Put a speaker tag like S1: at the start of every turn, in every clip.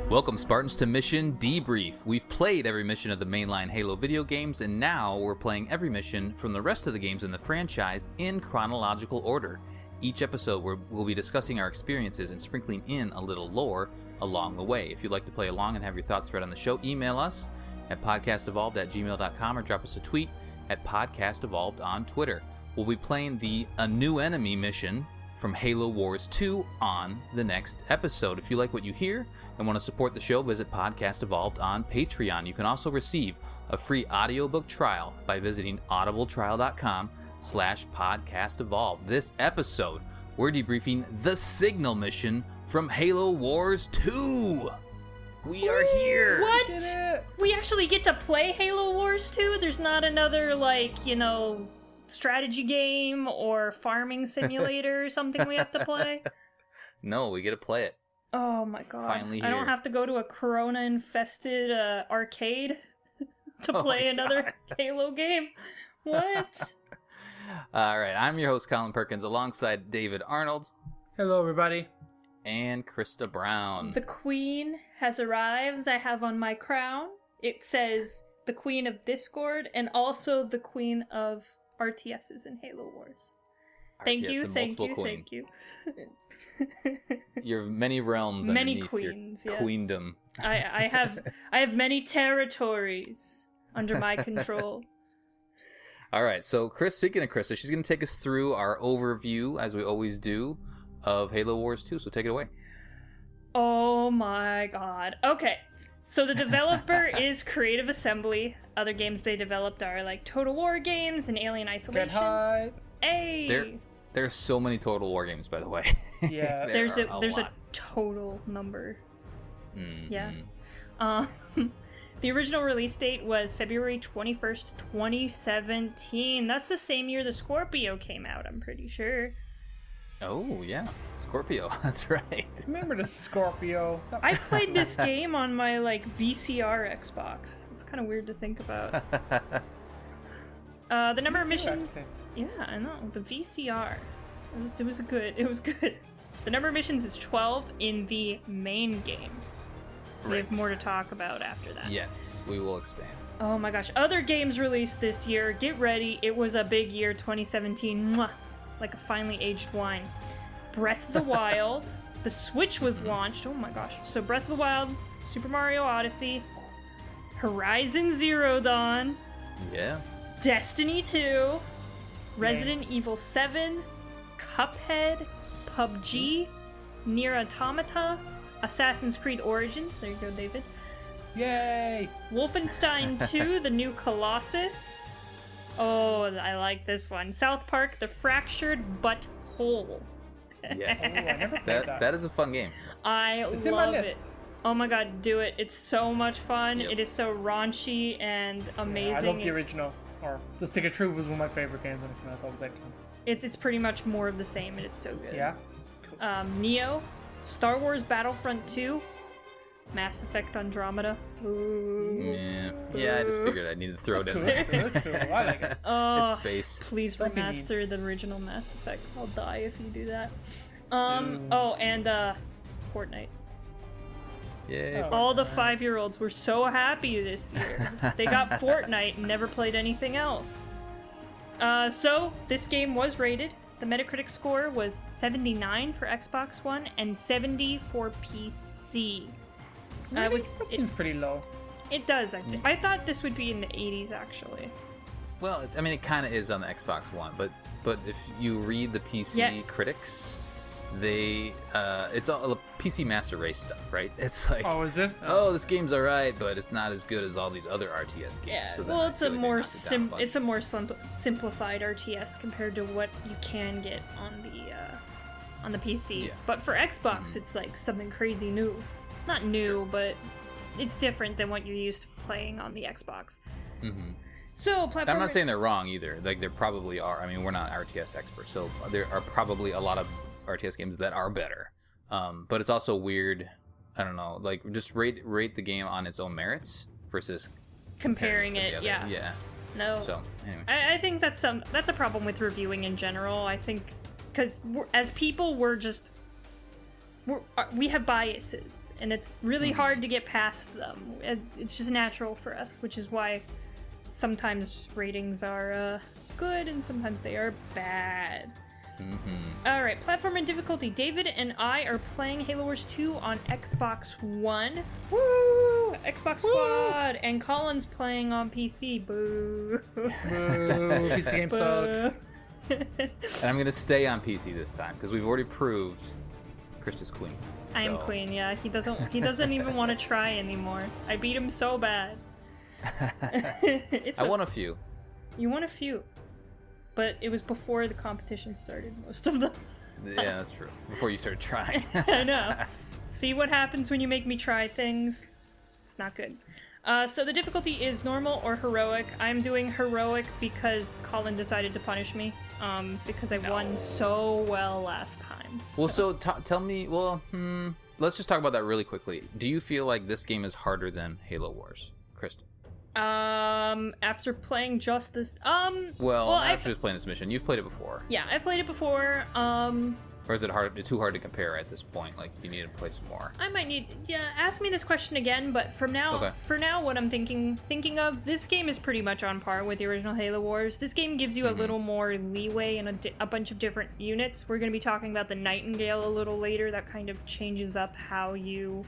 S1: Welcome, Spartans, to Mission Debrief. We've played every mission of the mainline Halo video games, and now we're playing every mission from the rest of the games in the franchise in chronological order. Each episode we'll be discussing our experiences and sprinkling in a little lore along the way. If you'd like to play along and have your thoughts read on the show, email us at podcastevolved@gmail.com or drop us a tweet at podcastevolved on Twitter. We'll be playing the A New Enemy mission from Halo Wars 2 on the next episode. If you like what you hear and want to support the show, visit Podcast Evolved on Patreon. You can also receive a free audiobook trial by visiting audibletrial.com/podcastevolved. This episode, we're debriefing the Signal mission from Halo Wars 2. We are here.
S2: What? We actually get to play Halo Wars 2? There's not another, strategy game or farming simulator or something we have to play?
S1: No, we get to play it.
S2: Oh my god.
S1: Finally here.
S2: I don't have to go to a corona-infested arcade to play another Halo game? What?
S1: Alright, I'm your host, Colin Perkins, alongside David Arnold.
S3: Hello, everybody.
S1: And Krista Brown.
S2: The Queen has arrived. I have on my crown. It says the Queen of Discord and also the Queen of RTSs in Halo Wars. Thank you.
S1: Your many realms
S2: many
S1: underneath
S2: queens,
S1: your
S2: yes.
S1: queendom.
S2: I have many territories under my control.
S1: All right, so speaking of Krista, she's going to take us through our overview, as we always do, of Halo Wars 2, so take it away.
S2: Oh my god. Okay. So the developer is Creative Assembly. Other games they developed are like Total War games and Alien Isolation.
S3: Get hype.
S2: Hey!
S1: There's so many Total War games, by the way.
S3: Yeah.
S2: there's a
S1: lot.
S2: total number.
S1: Mm-hmm.
S2: Yeah. The original release date was February 21st, 2017. That's the same year the Scorpio came out, I'm pretty sure.
S1: Oh, yeah. Scorpio. That's right.
S3: Remember the Scorpio?
S2: I played this game on my, VCR Xbox. It's kind of weird to think about. The number of missions... Yeah, I know. The VCR. It was good. The number of missions is 12 in the main game. We have more to talk about after that.
S1: Yes, we will expand.
S2: Oh my gosh. Other games released this year. Get ready. It was a big year, 2017. Mwah. Like a finely aged wine. Breath of the Wild. The Switch was launched. Oh my gosh. So Breath of the Wild, Super Mario Odyssey, Horizon Zero Dawn.
S1: Yeah.
S2: Destiny 2. Resident Evil 7. Cuphead. PUBG. Nier Automata. Assassin's Creed Origins. There you go, David.
S3: Yay!
S2: Wolfenstein 2, The New Colossus. Oh, I like this one. South Park, The Fractured But Whole.
S1: Yes.
S3: Ooh, I never played that.
S1: That is a fun game.
S3: It's in my
S2: love
S3: list.
S2: it. Oh my god, do it. It's so much fun.
S1: Yep.
S2: It is so raunchy and amazing.
S3: Yeah, I love the original. Or The Stick of Truth was one of my favorite games when it came out. I thought it was excellent.
S2: It's pretty much more of the same, and it's so good.
S3: Yeah? Cool.
S2: Neo, Star Wars Battlefront 2, Mass Effect Andromeda. Ooh.
S1: Yeah, I just figured I needed to throw it in
S3: Cool.
S1: there.
S3: That's cool. I like it.
S1: It's space.
S2: Please
S3: Don't be mean.
S2: remaster the original Mass Effects. I'll die if you do that.
S3: Soon.
S2: Oh, and Fortnite.
S1: Yeah.
S3: Oh.
S2: All the 5-year-olds were so happy this year. They got Fortnite and never played anything else. So, this game was rated. The Metacritic score was 79 for Xbox One and 70 for PC.
S3: Really? That seems pretty low.
S2: It does, I thought this would be in the 80s, actually.
S1: Well, I mean, it kind of is on the Xbox One, but if you read the PC
S2: Yes.
S1: critics, it's all PC Master Race stuff, right? It's like,
S3: Oh, is it?
S1: oh, this game's alright, but it's not as good as all these other RTS games.
S2: Yeah,
S1: So then
S2: well,
S1: I
S2: it's
S1: feel
S2: a
S1: like they
S2: more
S1: knocked it down a bunch.
S2: it's a more simplified RTS compared to what you can get on the PC.
S1: Yeah.
S2: But for Xbox, it's like something crazy new. Not new,
S1: Sure.
S2: but it's different than what you're used to playing on the Xbox.
S1: Mm-hmm.
S2: So, platform.
S1: I'm not saying they're wrong either. Like, there probably are. I mean, we're not RTS experts, so there are probably a lot of RTS games that are better. But it's also weird. I don't know. Like, just rate the game on its own merits versus
S2: comparing it.
S1: together.
S2: Yeah.
S1: Yeah.
S2: No.
S1: So anyway.
S2: I think that's a problem with reviewing in general. I think because as people, we have biases, and it's really hard to get past them. It's just natural for us, which is why sometimes ratings are good and sometimes they are bad. All right, platform and difficulty. David and I are playing Halo Wars 2 on Xbox One. Woo! Xbox Squad! And Colin's playing on PC. Boo!
S3: Boo, PC games suck.
S1: And I'm gonna stay on PC this time because we've already proved Krista's queen.
S2: I am
S1: So-
S2: queen, yeah. He doesn't even want to try anymore. I beat him so bad.
S1: I won a few.
S2: You won a few. But it was before the competition started, most of them.
S1: Yeah, that's true. Before you started trying.
S2: I know. See what happens when you make me try things? It's not good. So the difficulty is normal or heroic. I'm doing heroic because Colin decided to punish me. Because I won so well last time.
S1: Well, so tell me. Well, let's just talk about that really quickly. Do you feel like this game is harder than Halo Wars, Krista?
S2: After playing just this,
S1: Well, not after just playing this mission. You've played it before.
S2: Yeah, I've played it before.
S1: Or is it too hard to compare at this point? Like, you need to play some more.
S2: I might need, ask me this question again, but for now, what I'm thinking of, this game is pretty much on par with the original Halo Wars. This game gives you a little more leeway and a bunch of different units. We're going to be talking about the Nightingale a little later. That kind of changes up how you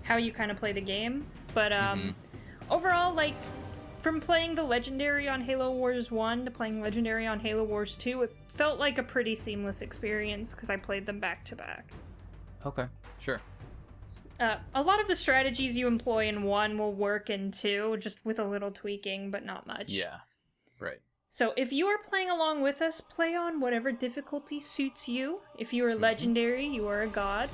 S2: kind of play the game. But, overall, like, from playing the Legendary on Halo Wars 1 to playing Legendary on Halo Wars 2, it felt like a pretty seamless experience because I played them back to back.
S1: Okay, sure.
S2: A lot of the strategies you employ in 1 will work in 2, just with a little tweaking, but not much.
S1: Yeah, right.
S2: So if you are playing along with us, play on whatever difficulty suits you. If you are Legendary, you are a god.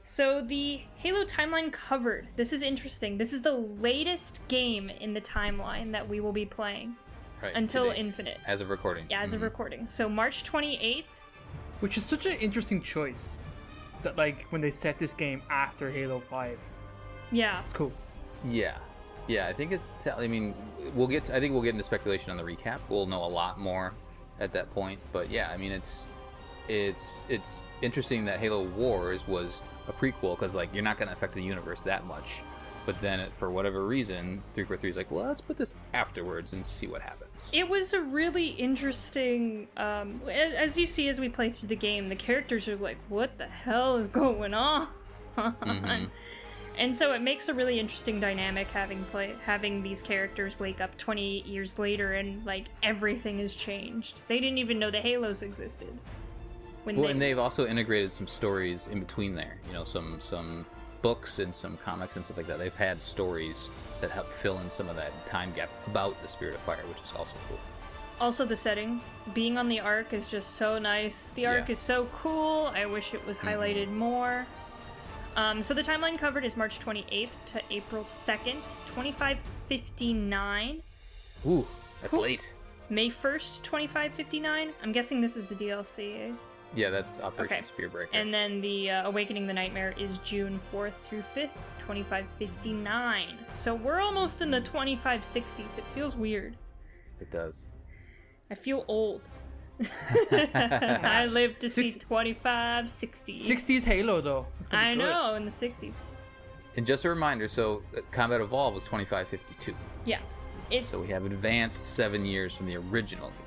S2: So the Halo timeline covered. This is interesting. This is the latest game in the timeline that we will be playing.
S1: Right.
S2: Until
S1: today,
S2: Infinite.
S1: As of recording.
S2: Yeah, as of recording. So March 28th.
S3: Which is such an interesting choice. That, like, when they set this game after Halo 5.
S2: Yeah.
S3: It's cool.
S1: Yeah. Yeah, I think I think we'll get into speculation on the recap. We'll know a lot more at that point. But yeah, I mean, it's interesting that Halo Wars was a prequel because, like, you're not going to affect the universe that much. But then, for whatever reason, 343 is like, well, let's put this afterwards and see what happens.
S2: It was a really interesting, as you see as we play through the game, the characters are like, what the hell is going on? And so it makes a really interesting dynamic having these characters wake up 28 years later and, like, everything has changed. They didn't even know the Halos existed.
S1: And they've also integrated some stories in between there. You know, some books and some comics and stuff like that. They've had stories that help fill in some of that time gap about the Spirit of Fire, which is also cool.
S2: Also, the setting. Being on the Ark is just so nice. The Ark is so cool. I wish it was highlighted more. So the timeline covered is March 28th to April 2nd, 2559.
S1: Ooh, that's late.
S2: May 1st, 2559. I'm guessing this is the DLC, eh?
S1: Yeah, that's Operation Spearbreaker.
S2: And then the Awakening the Nightmare is June 4th through 5th, 2559. So we're almost in the 2560s. It feels weird.
S1: It does.
S2: I feel old. I lived to see 2560.
S3: 60s Halo, though.
S2: I know, in the 60s.
S1: And just a reminder, so Combat Evolved was 2552.
S2: Yeah.
S1: So we have advanced 7 years from the original game.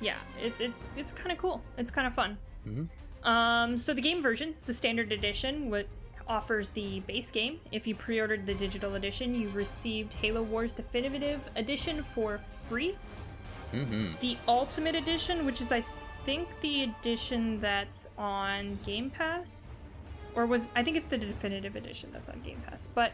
S2: Yeah, it's kind of cool. It's kind of fun. So the game versions, the standard edition offers the base game. If you pre-ordered the digital edition, you received Halo Wars Definitive Edition for free. The Ultimate Edition, which is I think the edition that's on Game Pass, I think it's the definitive edition that's on Game Pass, but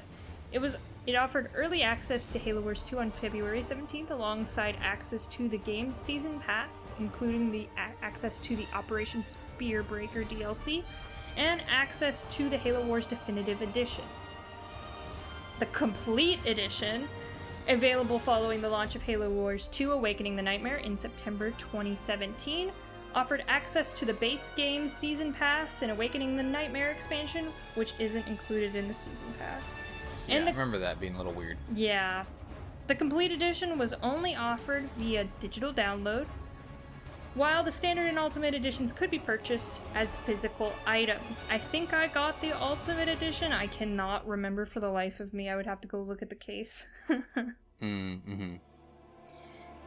S2: it offered early access to Halo Wars 2 on February 17th, alongside access to the game's Season Pass, including the access to the Operation Spearbreaker DLC, and access to the Halo Wars Definitive Edition. The Complete Edition, available following the launch of Halo Wars 2 Awakening the Nightmare in September 2017, offered access to the base game Season Pass and Awakening the Nightmare expansion, which isn't included in the Season Pass.
S1: Yeah, I remember that being a little weird.
S2: Yeah. The Complete Edition was only offered via digital download, while the Standard and Ultimate Editions could be purchased as physical items. I think I got the Ultimate Edition. I cannot remember for the life of me. I would have to go look at the case.
S1: Mm-hmm.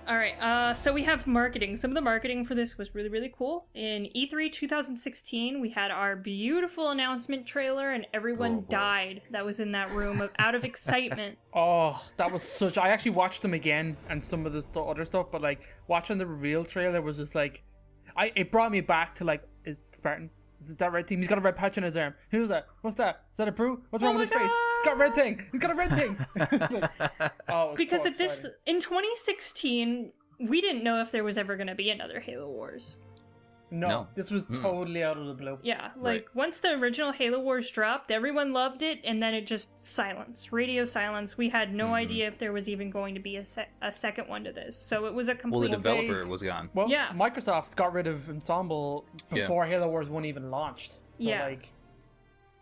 S2: Alright, so we have marketing. Some of the marketing for this was really, really cool. In E3 2016, we had our beautiful announcement trailer, and everyone died that was in that room out of excitement.
S3: Oh, that was such... I actually watched them again and some of the other stuff, but like watching the reveal trailer was just like... It brought me back to like, is Spartan? Is it that red team? He's got a red patch on his arm. Who's that? What's that? Is that a brew? What's wrong with his face? He's got a red thing. He's got a red thing.
S2: Because so in 2016, we didn't know if there was ever going to be another Halo Wars.
S3: No, this was totally out of the blue.
S2: Yeah, like once the original Halo Wars dropped, everyone loved it, and then it just radio silence. We had no idea if there was even going to be a second one to this, so it was a complete...
S1: Well, the developer was gone.
S3: Well, yeah. Microsoft got rid of Ensemble before Halo Wars 1 even launched, so like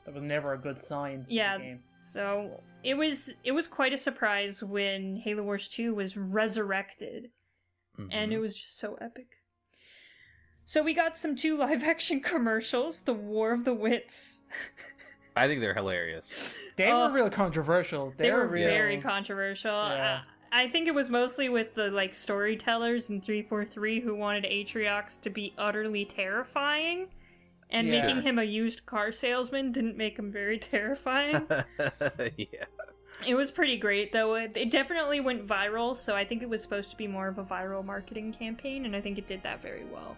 S3: that was never a good sign.
S2: Yeah,
S3: for the game.
S2: So it was quite a surprise when Halo Wars 2 was resurrected, and it was just so epic. So we got some 2 live-action commercials, The War of the Wits.
S1: I think they're hilarious.
S3: They were real controversial.
S2: They were very controversial.
S3: Yeah.
S2: I think it was mostly with the like storytellers in 343 who wanted Atriox to be utterly terrifying, and making him a used car salesman didn't make him very terrifying.
S1: Yeah.
S2: It was pretty great, though. It definitely went viral, so I think it was supposed to be more of a viral marketing campaign, and I think it did that very well.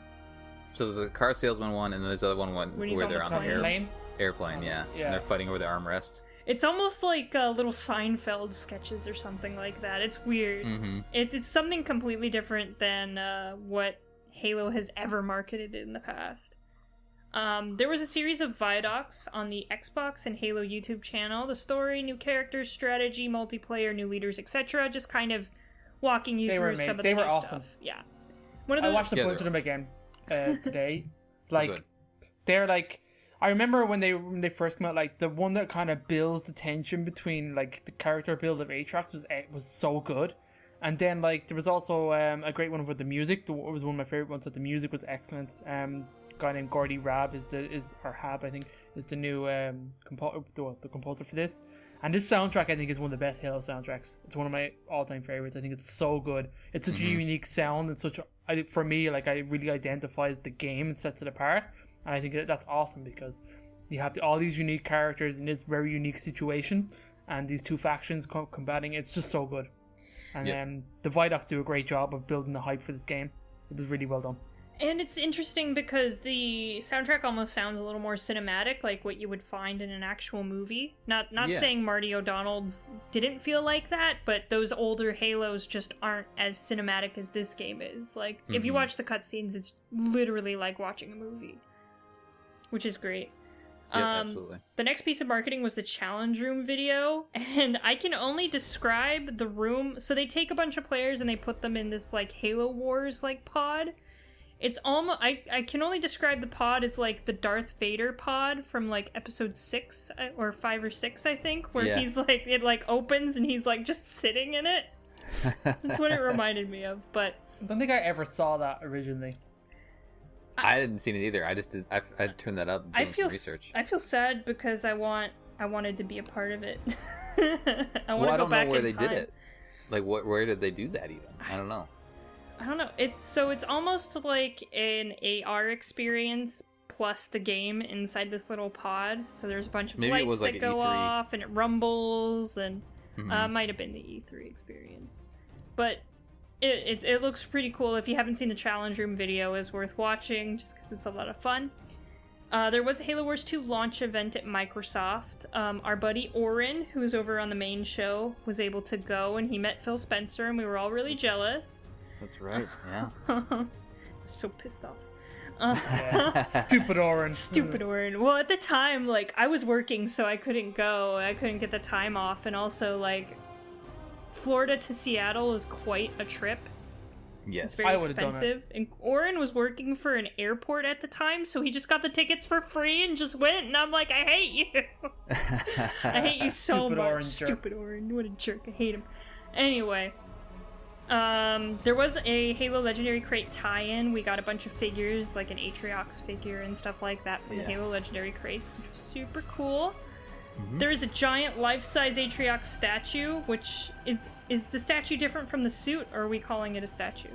S1: So there's a car salesman one, and then there's the other one where they're on the airplane, yeah. And they're fighting over the armrest.
S2: It's almost like little Seinfeld sketches or something like that. It's weird. It's something completely different than what Halo has ever marketed in the past. There was a series of Viadocs on the Xbox and Halo YouTube channel. The story, new characters, strategy, multiplayer, new leaders, etc. Just kind of walking you through some of the new
S3: awesome.
S2: stuff. Yeah.
S3: I watched a bunch of them again today. Like, they're like... I remember when they first came out, like, the one that kind of builds the tension between, like, the character build of Atriox was so good. And then, like, there was also a great one with the music. It was one of my favorite ones, that the music was excellent. Guy named Gordy Rabb is the new the composer for this. And this soundtrack, I think, is one of the best Halo soundtracks. It's one of my all-time favorites. I think it's so good. It's such a unique sound, and for me, like, I really identifies the game and sets it apart. And I think that's awesome because you have all these unique characters in this very unique situation, and these 2 factions combating. It's just so good. And the Viadocs do a great job of building the hype for this game. It was really well done.
S2: And it's interesting because the soundtrack almost sounds a little more cinematic, like what you would find in an actual movie. Not saying Marty O'Donnell's didn't feel like that, but those older Halos just aren't as cinematic as this game is. Like, if you watch the cutscenes, it's literally like watching a movie, which is great.
S1: Yeah, absolutely.
S2: The next piece of marketing was the challenge room video, and I can only describe the room. So they take a bunch of players and they put them in this like Halo Wars like pod. It's almost I can only describe the pod as like the Darth Vader pod from like episode 6 or 5 or 6, I think, where he's like, it like opens and he's like just sitting in it. That's what it reminded me of. But
S3: I don't think I ever saw that originally.
S1: I didn't see it either. I just did. I turned that up. Doing some research.
S2: I feel sad because I wanted to be a part of it. I
S1: don't know where they did it. Like, where did they do that even? I don't know. It's
S2: almost like an AR experience plus the game inside this little pod. So there's a bunch of lights that go off and it rumbles, and it might have been the E3 experience. But It looks pretty cool. If you haven't seen the challenge room video, it's worth watching just because it's a lot of fun. There was a Halo Wars 2 launch event at Microsoft. Our buddy Oren, who's over on the main show, was able to go, and he met Phil Spencer, and we were all really jealous.
S1: That's right, yeah.
S2: I'm so pissed off.
S3: Stupid Oren.
S2: Stupid Oren. Well, at the time, like, I was working, so I couldn't go. I couldn't get the time off, and also, like, Florida to Seattle is quite a trip.
S1: Yes.
S2: It's very expensive. And Oren was working for an airport at the time, so he just got the tickets for free and just went, and I'm like, I hate you. I hate you so much.
S3: Oren
S2: Stupid Oren. What a jerk. I hate him. Anyway. There was a Halo Legendary Crate tie-in. We got a bunch of figures, like an Atriox figure and stuff like that from the Halo Legendary Crates, which was super cool. Mm-hmm. There is a giant life-size Atriox statue, which is the statue different from the suit, or are we calling it a statue?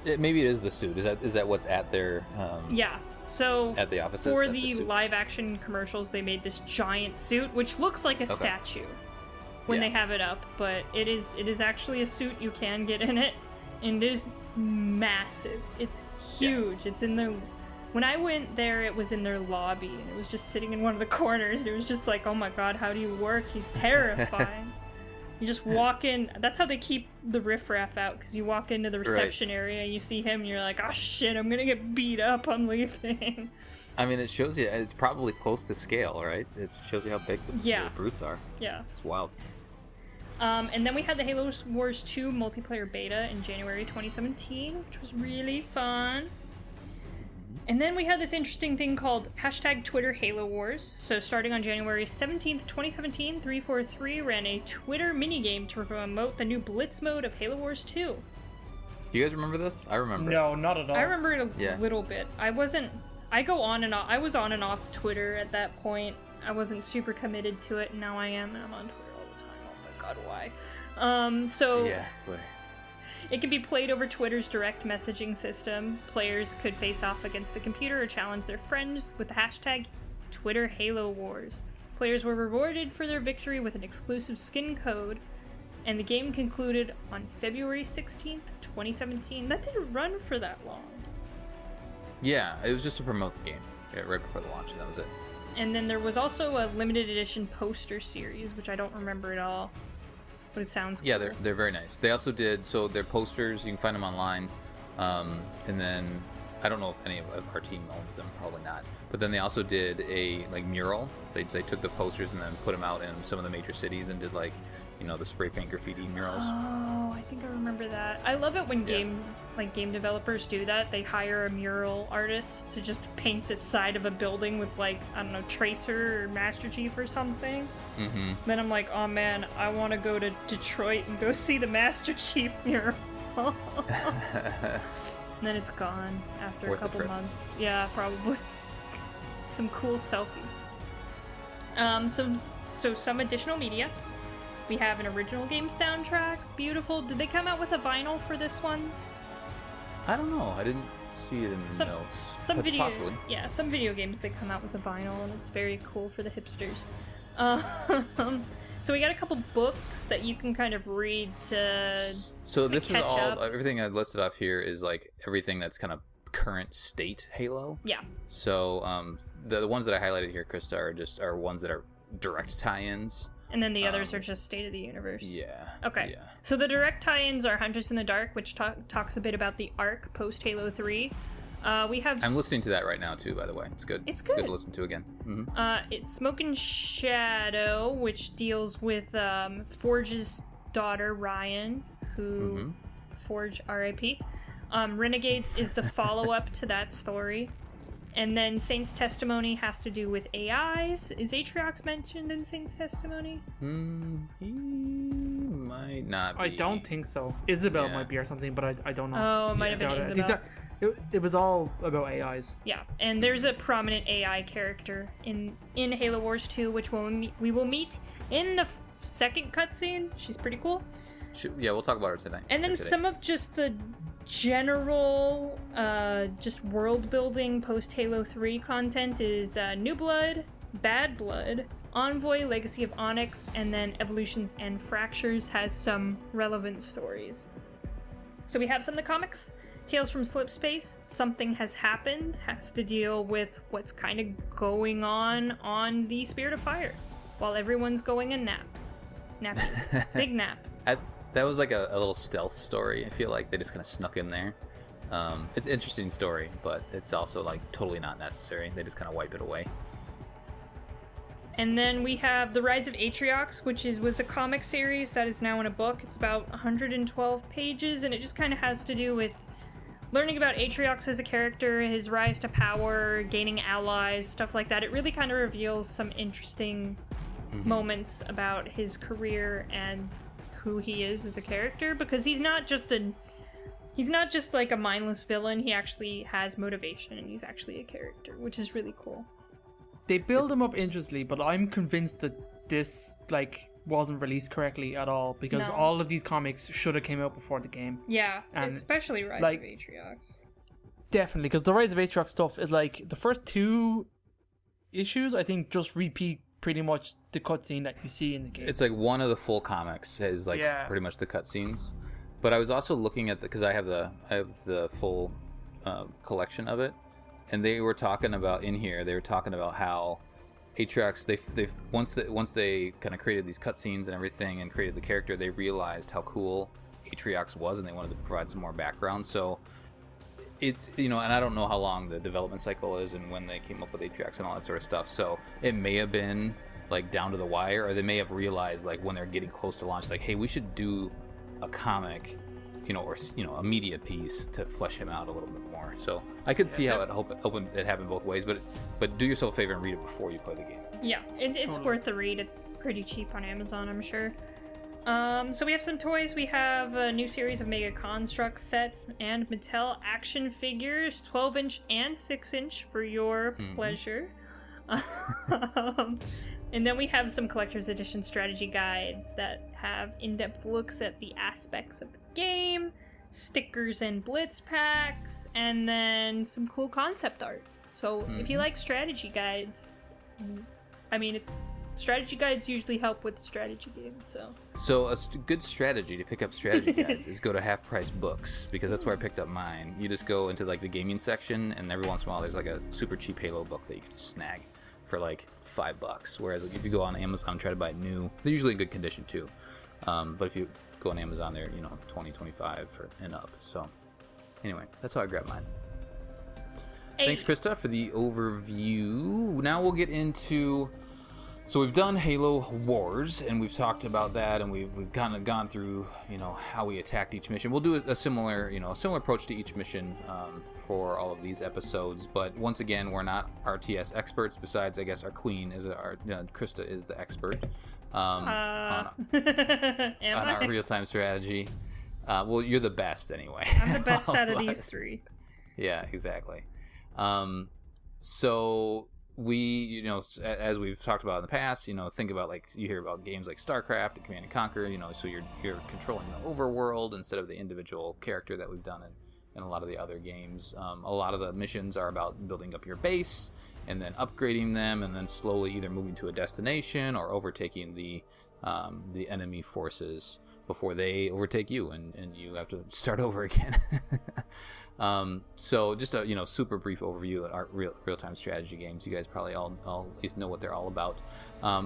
S1: Maybe it is the suit. Is that what's at their
S2: yeah. So
S1: at the offices?
S2: For the live-action commercials, they made this giant suit, which looks like a statue when they have it up, but it is actually a suit. You can get in it, and it is massive. It's huge. It's in the... When I went there, it was in their lobby, and it was just sitting in one of the corners, and it was just like, oh my god, how do you work? He's terrifying. You just walk in. That's how they keep the riffraff out, because you walk into the reception area, and you see him, and you're like, oh shit, I'm gonna get beat up on leaving.
S1: I mean, it shows you, it's probably close to scale, right? It shows you how big the brutes are.
S2: Yeah.
S1: It's wild.
S2: And then we had the Halo Wars 2 multiplayer beta in January 2017, which was really fun. And then we had this interesting thing called #Twitter Halo Wars. So starting on January 17th, 2017, 343 ran a Twitter minigame to promote the new Blitz mode of Halo Wars 2.
S1: Do you guys remember this? I remember.
S3: No, not at all.
S2: I remember it a little bit. I was on and off Twitter at that point. I wasn't super committed to it, and now I am, and I'm on Twitter all the time. Oh my god, why?
S1: Yeah, Twitter.
S2: It can be played over Twitter's direct messaging system. Players could face off against the computer or challenge their friends with the hashtag Twitter Halo Wars. Players were rewarded for their victory with an exclusive skin code, and the game concluded on February 16th, 2017. That didn't run for that long.
S1: Yeah, it was just to promote the game right before the launch, and that was it.
S2: And then there was also a limited edition poster series, which I don't remember at all. But it sounds cool.
S1: Yeah, they're very nice. They also did, so their posters, you can find them online. And then, I don't know if any of our team owns them, probably not. But then they also did a mural. They took the posters and then put them out in some of the major cities and did the spray paint graffiti murals.
S2: Oh, I think I remember that. I love it when game developers do that. They hire a mural artist to just paint the side of a building with Tracer or Master Chief or something. Mm-hmm. Then I'm like, oh man, I want to go to Detroit and go see the Master Chief mural. And then it's gone after a couple months. Yeah, probably. Some cool selfies. So some additional media. We have an original game soundtrack. Beautiful. Did they come out with a vinyl for this one?
S1: I don't know. I didn't see it in the notes. Possibly.
S2: Yeah, some video games they come out with a vinyl, and it's very cool for the hipsters. So we got a couple books that you can kind of read to. So
S1: this is all everything I listed off here is everything that's kind of current state Halo.
S2: Yeah.
S1: So the ones that I highlighted here, Krista, are ones that are direct tie-ins.
S2: And then the others are just State of the Universe.
S1: Yeah.
S2: Okay.
S1: Yeah.
S2: So the direct tie-ins are Hunters in the Dark, which talks a bit about the arc post Halo 3. We have.
S1: I'm listening to that right now too. By the way, it's good.
S2: It's good
S1: to listen to again.
S2: Mm-hmm. It's Smoke and Shadow, which deals with Forge's daughter Ryan, who Forge R.I.P. Renegades is the follow-up to that story. And then Saint's Testimony has to do with AIs. Is Atriox mentioned in Saint's Testimony?
S1: He might not be.
S3: I don't think so. Isabel might be or something, but I don't know.
S2: Oh, it might have been Isabel.
S3: It was all about AIs.
S2: Yeah, and there's a prominent AI character in Halo Wars 2, which we will meet in the second cutscene. She's pretty cool.
S1: Yeah, we'll talk about her tonight.
S2: And then some of just the general just world building post Halo 3 content is New Blood, Bad Blood, Envoy, Legacy of Onyx, and then Evolutions and Fractures has some relevant stories. So we have some of the comics. Tales from Slipspace, Something Has Happened, has to deal with what's kind of going on the Spirit of Fire while everyone's going a nap. Nappies. Big nap.
S1: That was like a little stealth story. I feel like they just kind of snuck in there. It's an interesting story, but it's also like totally not necessary. They just kind of wipe it away.
S2: And then we have The Rise of Atriox, which was a comic series that is now in a book. It's about 112 pages, and it just kind of has to do with learning about Atriox as a character, his rise to power, gaining allies, stuff like that. It really kind of reveals some interesting moments about his career and who he is as a character, because he's not just like a mindless villain. He actually has motivation, and he's actually a character, which is really cool.
S3: They build him up interestingly, but I'm convinced that this wasn't released correctly at all, because all of these comics should have came out before the game.
S2: Yeah, and especially Rise of Atriox.
S3: Definitely, because the Rise of Atriox stuff is like the first 2 issues, I think, just repeat pretty much the cutscene that you see in the game.
S1: It's like one of the full comics is pretty much the cutscenes. But I was also looking at because I have the full collection of it, and they were talking about how Atriox, they once they kind of created these cutscenes and everything and created the character, they realized how cool Atriox was, and they wanted to provide some more background. So it's, and I don't know how long the development cycle is and when they came up with Atriox and all that sort of stuff. So it may have been like down to the wire, or they may have realized like when they're getting close to launch, like, hey, we should do a comic, or a media piece to flesh him out a little bit more. So I could see how it happened both ways, but do yourself a favor and read it before you play the game.
S2: Yeah, it's worth the read. It's pretty cheap on Amazon, I'm sure. So we have some toys. We have a new series of Mega Construct sets and Mattel action figures, 12-inch and 6-inch for your pleasure. And then we have some collector's edition strategy guides that have in-depth looks at the aspects of the game, stickers and blitz packs, and then some cool concept art. So if you like strategy guides, strategy guides usually help with strategy games.
S1: So a good strategy to pick up strategy guides is go to Half Price Books, because that's where I picked up mine. You just go into like the gaming section, and every once in a while there's like a super cheap Halo book that you can just snag for like $5. Whereas if you go on Amazon and try to buy it new, they're usually in good condition too. But if you go on Amazon, they're 20, 25 and up. So anyway, that's how I grabbed mine. Hey. Thanks, Krista, for the overview. Now we'll get into. So we've done Halo Wars, and we've talked about that, and we've kind of gone through, how we attacked each mission. We'll do a similar approach to each mission for all of these episodes. But once again, we're not RTS experts. Besides, I guess our queen Krista is the expert on our real-time strategy. Well, you're the best anyway.
S2: I'm the best out of these 3.
S1: Yeah, exactly. So we, as we've talked about in the past, think about you hear about games like StarCraft and Command & Conquer, so you're controlling the overworld instead of the individual character that we've done in a lot of the other games. A lot of the missions are about building up your base and then upgrading them, and then slowly either moving to a destination or overtaking the enemy forces before they overtake you, and you have to start over again. So just a super brief overview of our real-time strategy games. You guys probably all at least know what they're all about.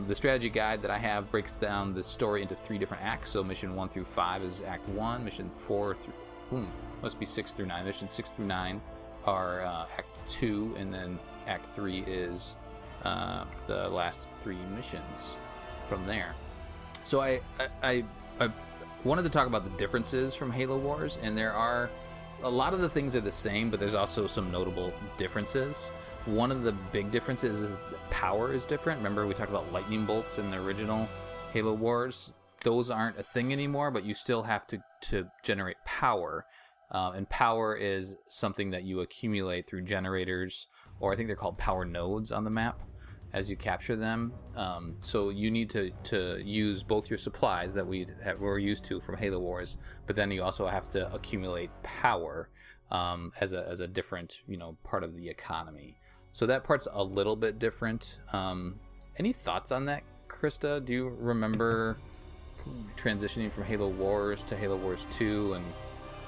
S1: The strategy guide that I have breaks down the story into 3 different acts. So mission 1 through 5 is Act 1. Mission 4 through must be 6 through 9. Mission 6 through 9 are Act 2, and then Act 3 is the last 3 missions from there. So I wanted to talk about the differences from Halo Wars, and there are a lot of the things are the same, but there's also some notable differences. One of the big differences is that power is different. Remember, we talked about lightning bolts in the original Halo Wars. Those aren't a thing anymore, but you still have to generate power. And power is something that you accumulate through generators, or I think they're called power nodes on the map as you capture them. So you need to use both your supplies that we're used to from Halo Wars, but then you also have to accumulate power as a different part of the economy. So that part's a little bit different. Any thoughts on that, Krista? Do you remember transitioning from Halo Wars to Halo Wars 2 and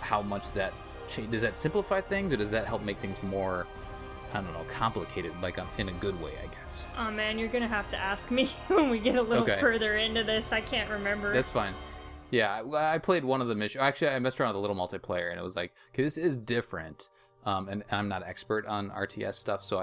S1: how much that changed? Does that simplify things, or does that help make things more, I don't know, complicated, like in a good way, I guess?
S2: Oh man, you're gonna have to ask me when we get a little further into this. I can't remember.
S1: That's fine. Yeah, I played one of the missions. Actually, I messed around with a little multiplayer, and it was like, okay, this is different. And I'm not an expert on RTS stuff, so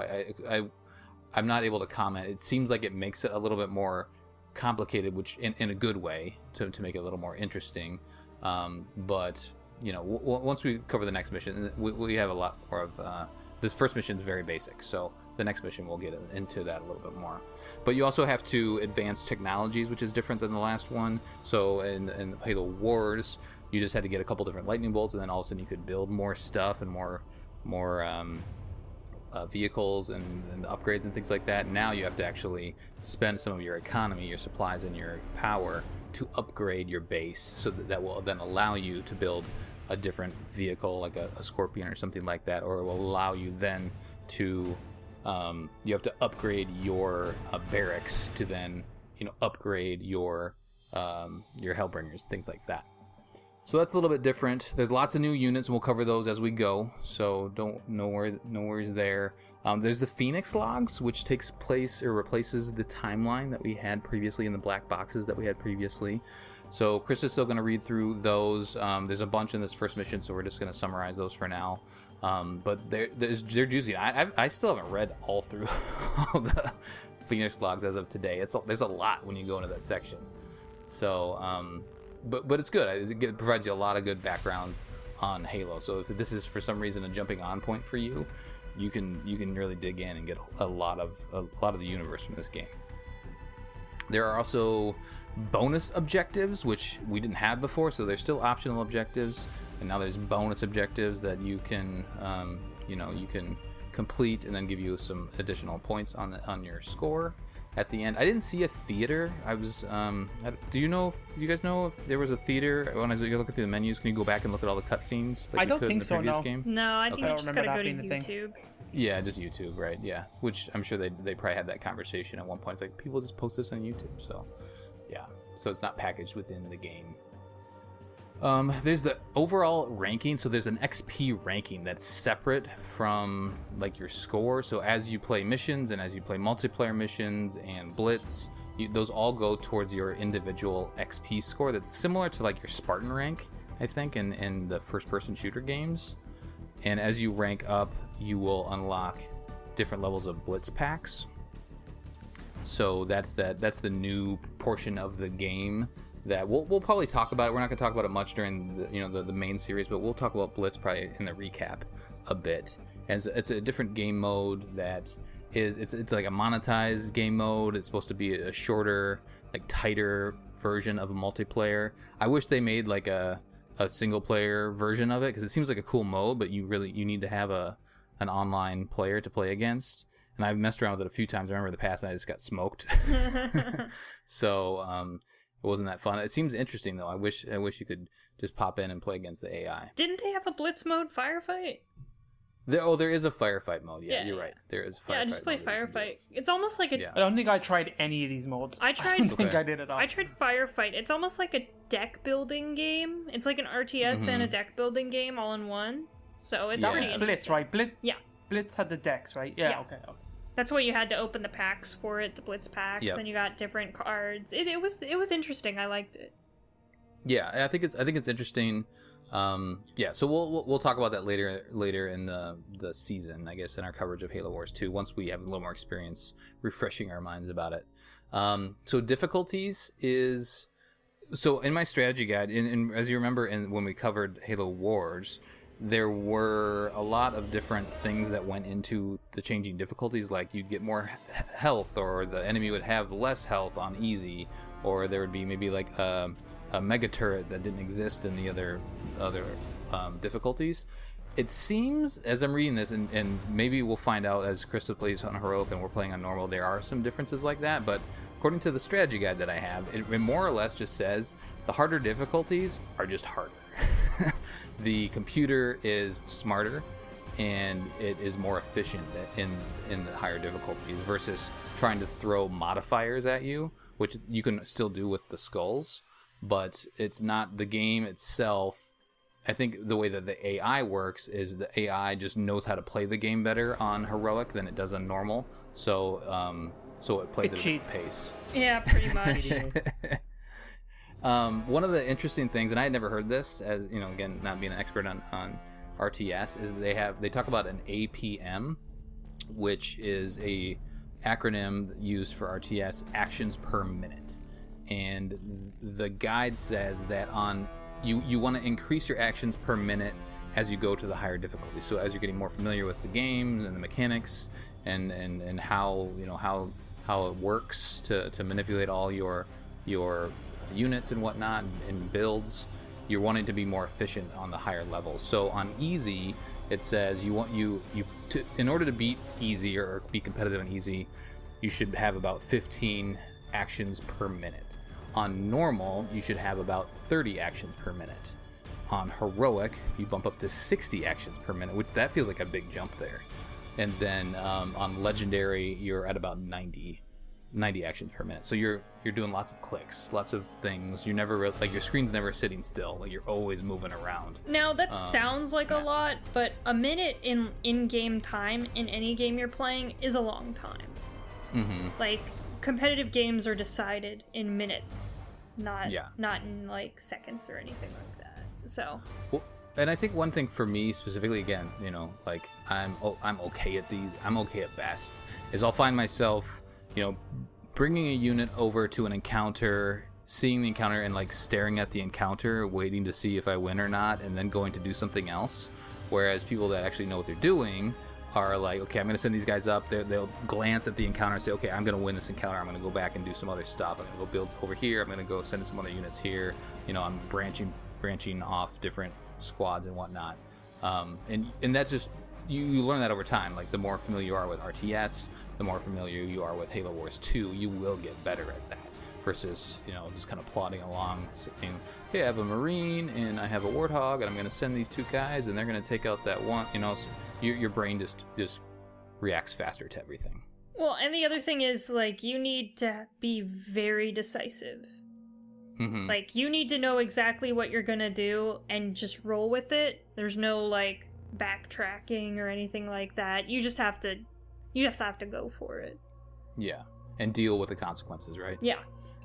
S1: I'm not able to comment. It seems like it makes it a little bit more complicated, which in a good way, to make it a little more interesting. But you know, once we cover the next mission, we have a lot more of this first mission is very basic, so the next mission we'll get into that a little bit more. But you also have to advance technologies, which is different than the last one. So in Halo Wars, you just had to get a couple different lightning bolts, and then all of a sudden you could build more stuff and more vehicles and upgrades and things like that. Now you have to actually spend some of your economy, your supplies, and your power to upgrade your base, so that will then allow you to build a different vehicle, like a Scorpion or something like that, or it will allow you then to you have to upgrade your barracks to then, you know, upgrade your Hellbringers, things like that. So that's a little bit different. There's lots of new units, and we'll cover those as we go. So no worries there. There's the Phoenix logs, which takes place or replaces the timeline that we had previously in the black boxes that we had previously. So Chris is still going to read through those. There's a bunch in this first mission, so we're just going to summarize those for now. But they're juicy. I still haven't read all through all the Phoenix logs as of today. There's a lot when you go into that section. So, but it's good. It provides you a lot of good background on Halo. So if this is for some reason a jumping on point for you, you can really dig in and get a lot of the universe from this game. There are also bonus objectives, which we didn't have before, so there's still optional objectives, and now there's bonus objectives that you can you can complete and then give you some additional points on your score at the end. I didn't see a theater. I was do you guys know if there was a theater? When you're looking through the menus, can you go back and look at all the cutscenes like
S3: I don't think so, no.
S1: game?
S2: No, I think you just gotta go to
S3: YouTube.
S2: YouTube.
S1: Yeah, just YouTube, right? Yeah, which I'm sure they probably had that conversation at one point. It's like, people just post this on YouTube, so yeah. So it's not packaged within the game. There's the overall ranking. So there's an XP ranking that's separate from like your score. So as you play missions and as you play multiplayer missions and Blitz, those all go towards your individual XP score. That's similar to like your Spartan rank, I think, in the first-person shooter games. And as you rank up, you will unlock different levels of Blitz packs. So that's the new portion of the game that we'll probably talk about it. We're not going to talk about it much during the main series, but we'll talk about Blitz probably in the recap a bit. And it's a different game mode that it's like a monetized game mode. It's supposed to be a shorter, like tighter version of a multiplayer. I wish they made like a single player version of it, because it seems like a cool mode, but you need to have an online player to play against. And I've messed around with it a few times. I remember the past, and I just got smoked. So it wasn't that fun. It seems interesting though. I wish you could just pop in and play against the AI.
S2: Didn't they have a Blitz mode firefight?
S1: There is a firefight mode. Yeah, you're right. There is a firefight.
S2: Yeah, just play firefight. It's almost like a...
S3: I don't think I tried any of these modes.
S2: I don't
S3: think I did at all.
S2: I tried firefight. It's almost like a deck building game. It's like an RTS and a deck building game all in one. So it's pretty interesting.
S3: Blitz, right?
S2: Yeah.
S3: Blitz had the decks, right? Yeah. Okay.
S2: That's why you had to open the packs for it, the Blitz packs. Then you got different cards. It was interesting. I liked it.
S1: Yeah, I think it's interesting. So we'll talk about that later in the season, I guess, in our coverage of Halo Wars 2, once we have a little more experience refreshing our minds about it. So difficulties is... So in my strategy guide, and as you remember when we covered Halo Wars, there were a lot of different things that went into the changing difficulties, like you'd get more health, or the enemy would have less health on easy, or there would be maybe like a mega turret that didn't exist in the other difficulties. It seems, as I'm reading this, and maybe we'll find out as Krista plays on heroic and we're playing on normal, there are some differences like that, but according to the strategy guide that I have, it more or less just says the harder difficulties are just harder. The computer is smarter, and it is more efficient in the higher difficulties versus trying to throw modifiers at you, which you can still do with the skulls, but it's not the game itself. I think the way that the AI works is the AI just knows how to play the game better on heroic than it does on normal, so it plays at a different pace.
S2: Yeah, pretty much.
S1: One of the interesting things, and I had never heard this, as you know, again, not being an expert on RTS, is they talk about an APM, which is a acronym used for RTS, actions per minute, and the guide says that you want to increase your actions per minute as you go to the higher difficulty. So as you're getting more familiar with the game and the mechanics and how it works to manipulate all your units and whatnot and builds, you're wanting to be more efficient on the higher levels. So on easy, it says in order to beat easy or be competitive on easy, you should have about 15 actions per minute. On normal, you should have about 30 actions per minute. On heroic, you bump up to 60 actions per minute, which that feels like a big jump there. And then on legendary, you're at about 90 actions per minute. So you're doing lots of clicks, lots of things. You never like your screen's never sitting still. Like you're always moving around.
S2: Now that sounds like a lot, but a minute in-game time in any game you're playing is a long time. Mm-hmm. Like competitive games are decided in minutes, not in like seconds or anything like that. So.
S1: Well, and I think one thing for me specifically, again, you know, like I'm okay at these. I'm okay at best. Is I'll find myself, you know, bringing a unit over to an encounter, seeing the encounter and like staring at the encounter, waiting to see if I win or not, and then going to do something else. Whereas people that actually know what they're doing are like, okay, I'm going to send these guys up. They'll glance at the encounter and say, okay, I'm going to win this encounter. I'm going to go back and do some other stuff. I'm going to go build over here. I'm going to go send some other units here. You know, I'm branching off different squads and whatnot. And that just, you learn that over time. Like the more familiar you are with RTS, the more familiar you are with Halo Wars 2, you will get better at that. Versus, you know, just kind of plodding along, saying, hey, I have a Marine and I have a Warthog, and I'm going to send these two guys, and they're going to take out that one. You know, so your brain just reacts faster to everything.
S2: Well, and the other thing is, like, you need to be very decisive. Mm-hmm. Like, you need to know exactly what you're going to do and just roll with it. There's no, like, backtracking or anything like that. You just have to go for it.
S1: Yeah, and deal with the consequences, right?
S2: Yeah.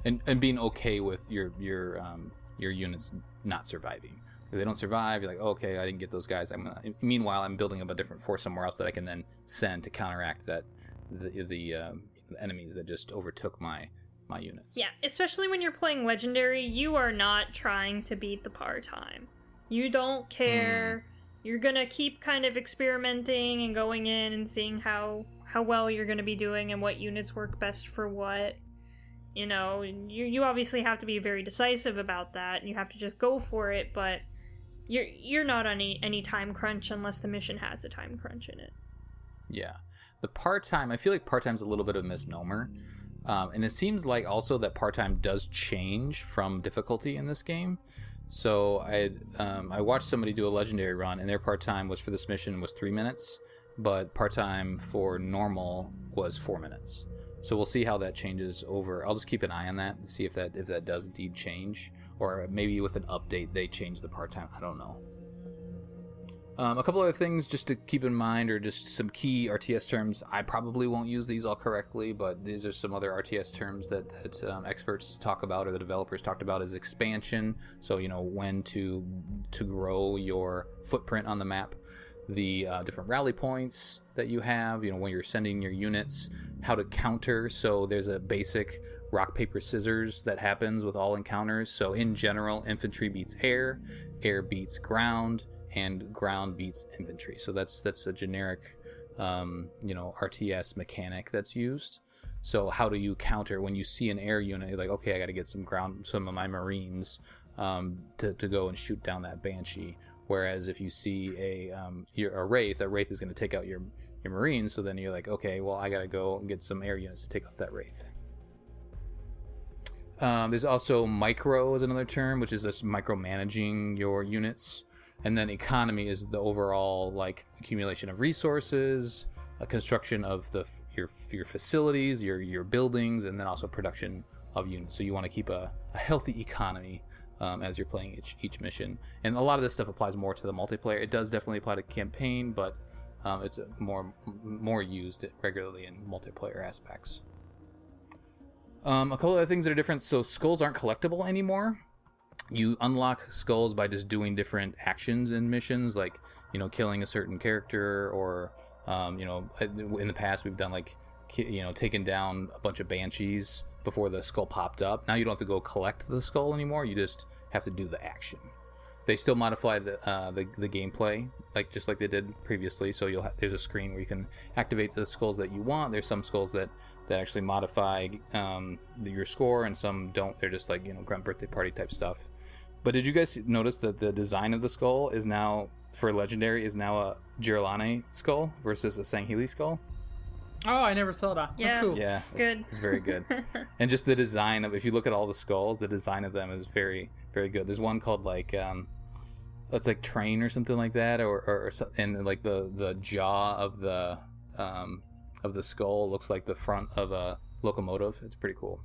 S1: And being okay with your units not surviving. If they don't survive, you're like, oh, okay, I didn't get those guys. Meanwhile, I'm building up a different force somewhere else that I can then send to counteract that the enemies that just overtook my units.
S2: Yeah, especially when you're playing Legendary, you are not trying to beat the par time. You don't care. You're gonna keep kind of experimenting and going in and seeing how well you're gonna be doing and what units work best for what. You know, you obviously have to be very decisive about that, and you have to just go for it, but you're not on any time crunch unless the mission has a time crunch in it.
S1: Yeah. The part-time, I feel like part-time's a little bit of a misnomer. And it seems like also that part-time does change from difficulty in this game. So I watched somebody do a legendary run, and their part-time was for this mission was 3 minutes, but part-time for normal was 4 minutes. So we'll see how that changes over. I'll just keep an eye on that and see if that does indeed change, or maybe with an update they change the part-time. I don't know. A couple other things just to keep in mind, or just some key RTS terms. I probably won't use these all correctly, but these are some other RTS terms that experts talk about, or the developers talked about, is expansion. So, you know, when to grow your footprint on the map. The different rally points that you have, you know, when you're sending your units, how to counter. So there's a basic rock, paper, scissors that happens with all encounters. So in general, infantry beats air beats ground, and ground beats infantry. So that's a generic, RTS mechanic that's used. So how do you counter when you see an air unit? You're like, okay, I got to get some of my Marines to go and shoot down that Banshee. Whereas if you see a Wraith is going to take out your Marines. So then you're like, okay, well, I got to go and get some air units to take out that Wraith. There's also micro is another term, which is this micromanaging your units. And then economy is the overall like accumulation of resources, a construction of your facilities, your buildings, and then also production of units. So you want to keep a healthy economy as you're playing each mission. And a lot of this stuff applies more to the multiplayer. It does definitely apply to campaign, but it's more used regularly in multiplayer aspects. A couple of other things that are different. So skulls aren't collectible anymore. You unlock skulls by just doing different actions in missions, like, you know, killing a certain character, or, you know, in the past we've done like, you know, taking down a bunch of banshees before the skull popped up. Now you don't have to go collect the skull anymore. You just have to do the action. They still modify the gameplay, like just like they did previously. So there's a screen where you can activate the skulls that you want. There's some skulls that actually modify your score, and some don't. They're just like, you know, grunt birthday party type stuff. But did you guys notice that the design of the skull is now, for legendary, is now a Girolane skull versus a Sanghili skull?
S3: Oh, I never saw that.
S2: Yeah,
S3: that's cool.
S1: Yeah,
S2: it's good.
S1: It's very good. And just the design of, if you look at all the skulls, the design of them is very, very good. There's one called like it's like train or something like that, or and like the jaw of the skull looks like the front of a locomotive. It's pretty cool.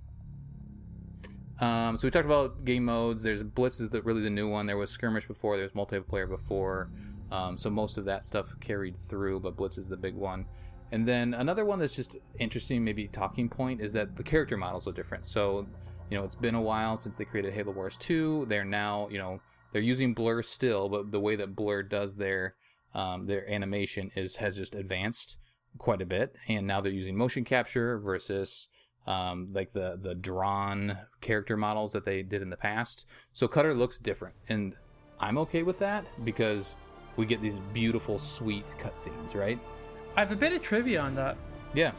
S1: So we talked about game modes. There's Blitz is really the new one. There was Skirmish before. There's multiplayer before. So most of that stuff carried through, but Blitz is the big one. And then another one that's just interesting, maybe talking point, is that the character models are different. So, you know, it's been a while since they created Halo Wars 2. They're now, you know, they're using blur still, but the way that blur does their animation has just advanced quite a bit. And now they're using motion capture versus like the drawn character models that they did in the past. So Cutter looks different, and I'm okay with that because we get these beautiful, sweet cutscenes, right?
S3: I have a bit of trivia on that.
S1: Yeah.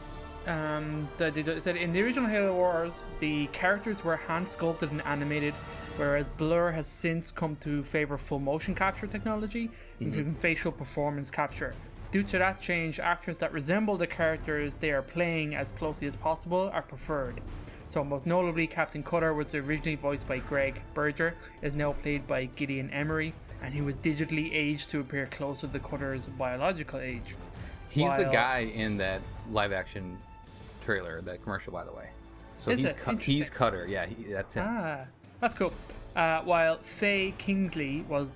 S3: They said in the original Halo Wars, the characters were hand sculpted and animated, whereas Blur has since come to favor full motion capture technology, including facial performance capture. Due to that change, actors that resemble the characters they are playing as closely as possible are preferred. So most notably, Captain Cutter was originally voiced by Greg Berger, is now played by Gideon Emery, and he was digitally aged to appear closer to Cutter's biological age.
S1: He's the guy in that live action trailer, that commercial, by the way. So he's Cutter. Yeah, that's him.
S3: Ah, that's cool. While Faye Kingsley was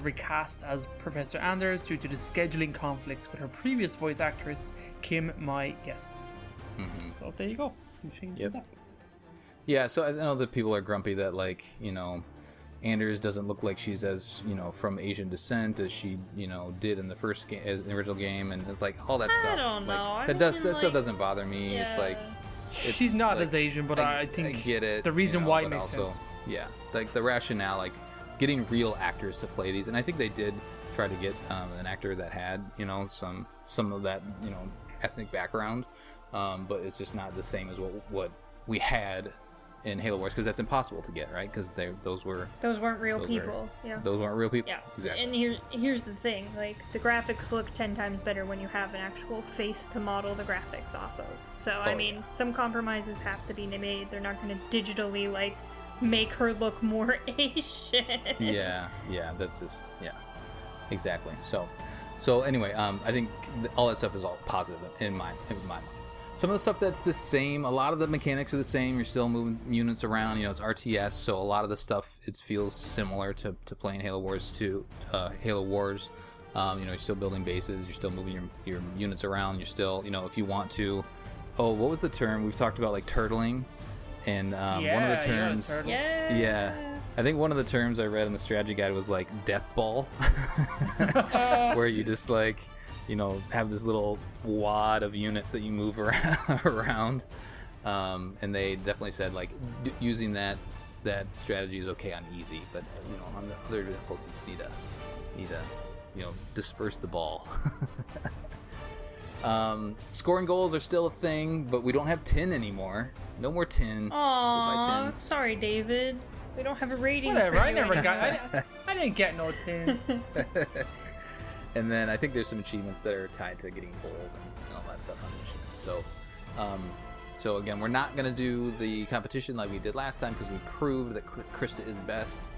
S3: recast as Professor Anders due to the scheduling conflicts with her previous voice actress, Kim Mai Guest. So there you go. Some changes. Yep.
S1: Yeah, so I know that people are grumpy that, like, you know, Anders doesn't look like she's as, you know, from Asian descent as she, you know, did in the original game, and it's like all that stuff.
S2: I don't know.
S1: That stuff doesn't bother me.
S2: Yeah.
S1: It's like
S3: she's not as Asian, but I think
S1: I get it.
S3: The reason why it makes sense.
S1: Yeah, like the rationale, like getting real actors to play these, and I think they did try to get an actor that had, you know, some of that, you know, ethnic background, but it's just not the same as what we had in Halo Wars, because that's impossible to get, right? Because those weren't real people.
S2: Those weren't real people.
S1: Yeah, exactly.
S2: And here's the thing: like, the graphics look 10 times better when you have an actual face to model the graphics off of. So I mean, some compromises have to be made. They're not going to digitally like make her look more Asian. Yeah, that's just exactly. So anyway, I think all that stuff is all positive in my mind. Some of the stuff that's the same, a lot of the mechanics are the same. You're still moving units around. You know, it's RTS, so a lot of the stuff, it feels similar to playing Halo Wars 2, Halo Wars. You know, you're still building bases. You're still moving your units around. You're still, you know, if you want to. Oh, what was the term? We've talked about like turtling, and one of the terms. Yeah. I think one of the terms I read in the strategy guide was like death ball, where you just like, you know, have this little wad of units that you move around. And they definitely said like using that strategy is okay on easy, but you know, on the other difficulties you need to you know, disperse the ball. Scoring goals are still a thing, but we don't have 10 anymore. No more 10. Aww, sorry, David. We don't have a rating.
S3: Whatever.
S2: For
S3: I never got. I didn't get no 10s.
S1: And then I think there's some achievements that are tied to getting gold and all that stuff on missions. So again, we're not going to do the competition like we did last time because we proved that Krista is best.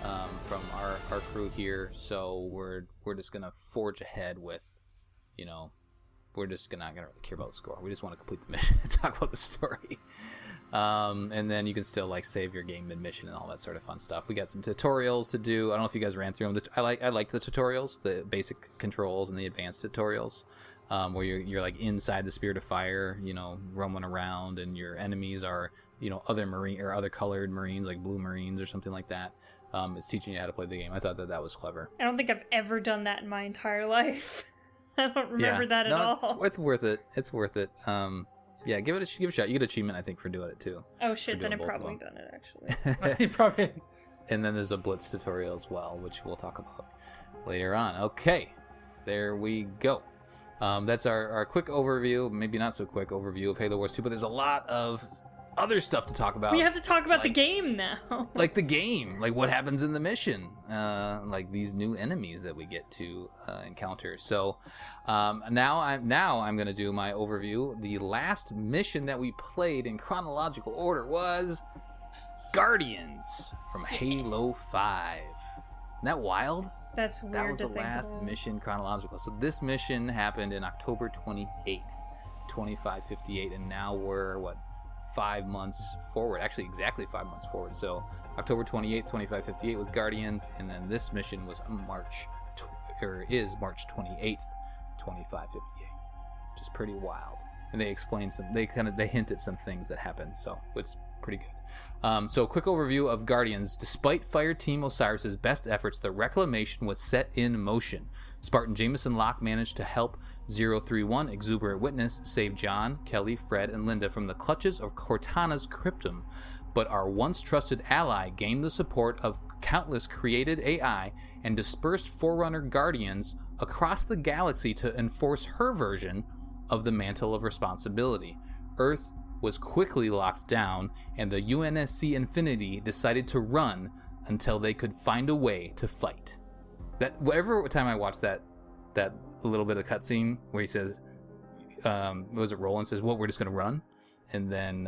S1: from our crew here, so we're just gonna forge ahead with, we're just not gonna really care about the score. We just want to complete the mission and talk about the story. And then you can still save your game mid-mission and all that sort of fun stuff. We got some tutorials to do. I don't know if you guys ran through them. I like the tutorials, the basic controls and the advanced tutorials, where you're inside the Spirit of Fire, roaming around, and your enemies are other marine or other colored marines, like blue marines or something like that. It's teaching you how to play the game. I thought that was clever.
S2: I don't think I've ever done that in my entire life. I don't remember that at all.
S1: It's worth it. It's worth it. Yeah, give it a shot. You get achievement, I think, for doing it too.
S2: Oh shit! Then I've probably done it actually.
S3: Probably.
S1: And then there's a Blitz tutorial as well, which we'll talk about later on. Okay, there we go. That's our quick overview, maybe not so quick overview of Halo Wars 2, but there's a lot of other stuff to talk about.
S2: We have to talk about the game now.
S1: Like the game, like what happens in the mission, like these new enemies that we get to encounter. So now I'm going to do my overview. The last mission that we played in chronological order was Guardians from Halo 5. Isn't that wild?
S2: That's weird.
S1: That was the last mission chronological. So this mission happened in October 28th, 2558, and now we're 5 months forward, actually exactly 5 months forward. So October 28th, 2558 was Guardians, and then this mission was March 28th, 2558, which is pretty wild. And they explained they hint at some things that happened, so it's pretty good. So quick overview of Guardians. Despite Fireteam Osiris's best efforts, the reclamation was set in motion. Spartan Jameson Locke managed to help 031, Exuberant Witness, save John, Kelly, Fred, and Linda from the clutches of Cortana's cryptum, but our once trusted ally gained the support of countless created AI and dispersed Forerunner Guardians across the galaxy to enforce her version of the Mantle of Responsibility. Earth was quickly locked down, and the UNSC Infinity decided to run until they could find a way to fight. That whatever time I watched that little bit of cutscene where he says, was it Roland says, "Well, we're just gonna run," and then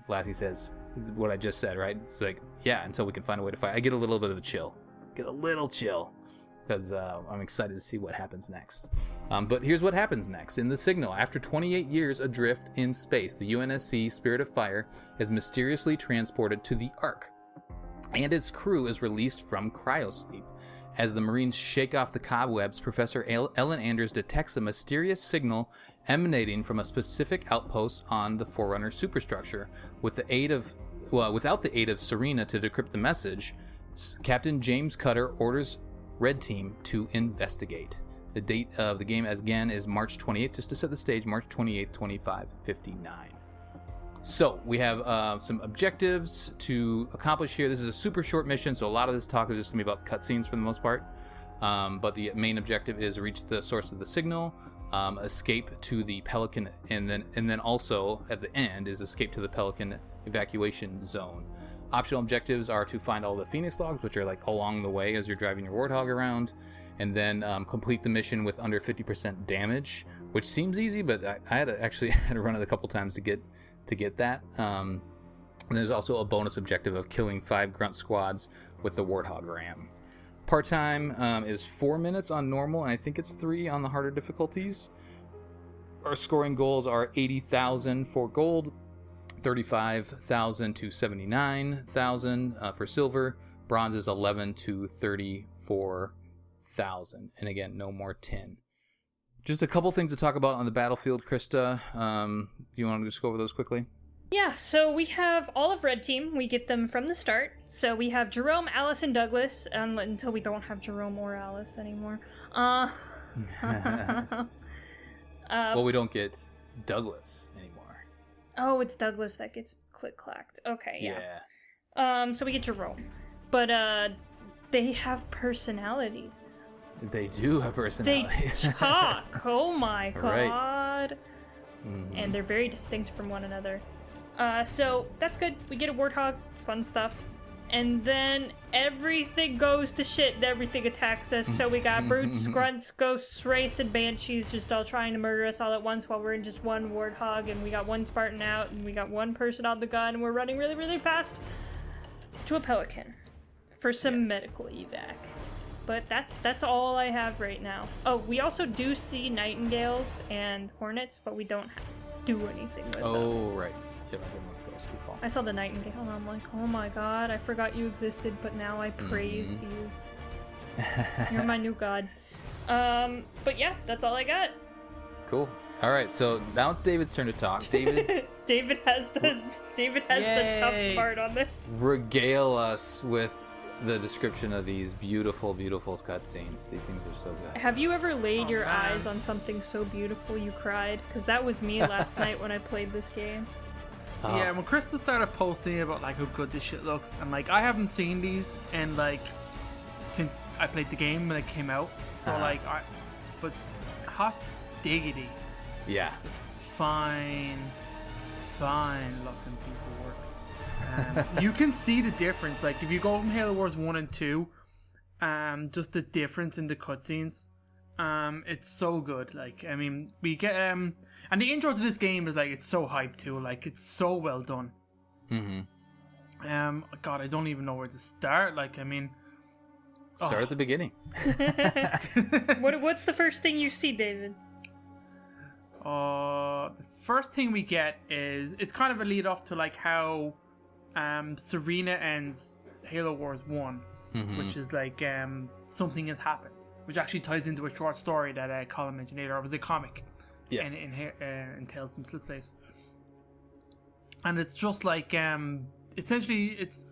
S1: Lassie says, "What I just said, right?" It's like, yeah, until we can find a way to fight. I get a little bit of a chill, because I'm excited to see what happens next. But here's what happens next. In the Signal, after 28 years adrift in space, the UNSC Spirit of Fire is mysteriously transported to the Ark, and its crew is released from cryosleep. As the Marines shake off the cobwebs, Professor Ellen Anders detects a mysterious signal emanating from a specific outpost on the Forerunner superstructure. Without the aid of Serena to decrypt the message, Captain James Cutter orders Red Team to investigate. The date of the game, as again, is March 28th, just to set the stage, March 28th, 2559. So we have some objectives to accomplish here. This is a super short mission, so a lot of this talk is just going to be about the cutscenes for the most part. But the main objective is reach the source of the signal, escape to the Pelican, and then also at the end is escape to the Pelican evacuation zone. Optional objectives are to find all the Phoenix logs, which are along the way as you're driving your Warthog around, and then complete the mission with under 50% damage, which seems easy, but I had to run it a couple times to get that. And there's also a bonus objective of killing 5 grunt squads with the Warthog ram. Part-time is 4 minutes on normal, and I think it's 3 on the harder difficulties. Our scoring goals are 80,000 for gold, 35,000 to 79,000 for silver. Bronze is 11 to 34,000, and again, no more tin. Just a couple things to talk about on the battlefield, Krista. You want to just go over those quickly?
S2: Yeah, so we have all of Red Team. We get them from the start. So we have Jerome, Alice, and Douglas, until we don't have Jerome or Alice anymore.
S1: Well, we don't get Douglas anymore.
S2: Oh, it's Douglas that gets click-clacked. Okay, yeah. So we get Jerome. But they have personalities.
S1: They do have personalities.
S2: They talk. Oh my god.
S1: Right.
S2: Mm-hmm. And they're very distinct from one another. So that's good. We get a Warthog. Fun stuff. And then everything goes to shit and everything attacks us. So we got brutes, grunts, ghosts, wraith, and banshees just all trying to murder us all at once while we're in just one Warthog. And we got one Spartan out and we got one person on the gun and we're running really, really fast to a Pelican. for some medical evac. But that's all I have right now. Oh, we also do see nightingales and hornets, but we don't do anything with them.
S1: Oh, right. Yep, I missed those. Good call.
S2: I saw the nightingale and I'm like, oh my god, I forgot you existed, but now I praise you. You're my new god. But yeah, that's all I got.
S1: Cool. All right, so now it's David's turn to talk. David.
S2: David has the tough part on this.
S1: Regale us with the description of these beautiful, beautiful cutscenes. These things are so good.
S2: Have you ever laid your eyes on something so beautiful you cried? Because that was me last night when I played this game.
S3: Yeah, when Krista started posting about like how good this shit looks, and like I haven't seen these and like since I played the game when it came out, so but hot diggity.
S1: Yeah.
S3: It's fine looking piece of work. You can see the difference. Like if you go from Halo Wars 1 and 2, just the difference in the cutscenes. It's so good. Like I mean, we get and the intro to this game is like it's so hyped too. Like it's so well done. God, I don't even know where to start. Like I mean,
S1: start at the beginning.
S2: What's the first thing you see, David?
S3: The first thing we get is it's kind of a lead off to like how Serena ends Halo Wars 1, which is like something has happened, which actually ties into a short story that Colin mentioned earlier. It was a comic in Tales from Slipface, and it's just like essentially it's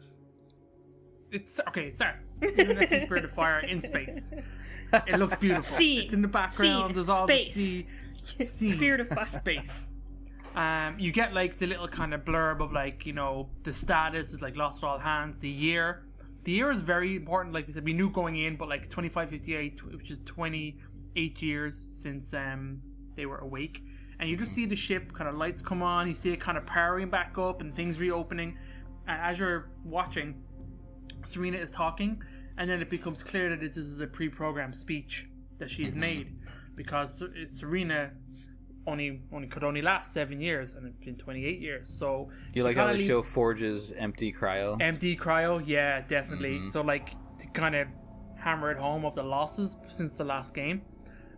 S3: okay. It starts Spirit of Fire in space. It looks beautiful. It's in the background. There's all the sea.
S2: Spirit of Fire.
S3: Space. You get like the little kind of blurb of like, you know, the status is like lost at all hands. The year is very important. Like they said, we knew going in, but like 2558, which is 28 years since they were awake, and you just see the ship kind of lights come on. You see it kind of powering back up and things reopening. And as you're watching, Serena is talking, and then it becomes clear that this is a pre-programmed speech that she's made. Because Serena could only last 7 years, and it's been 28 years. So
S1: you like how they show Forge's empty cryo?
S3: Empty cryo, yeah, definitely. So like to kind of hammer it home of the losses since the last game.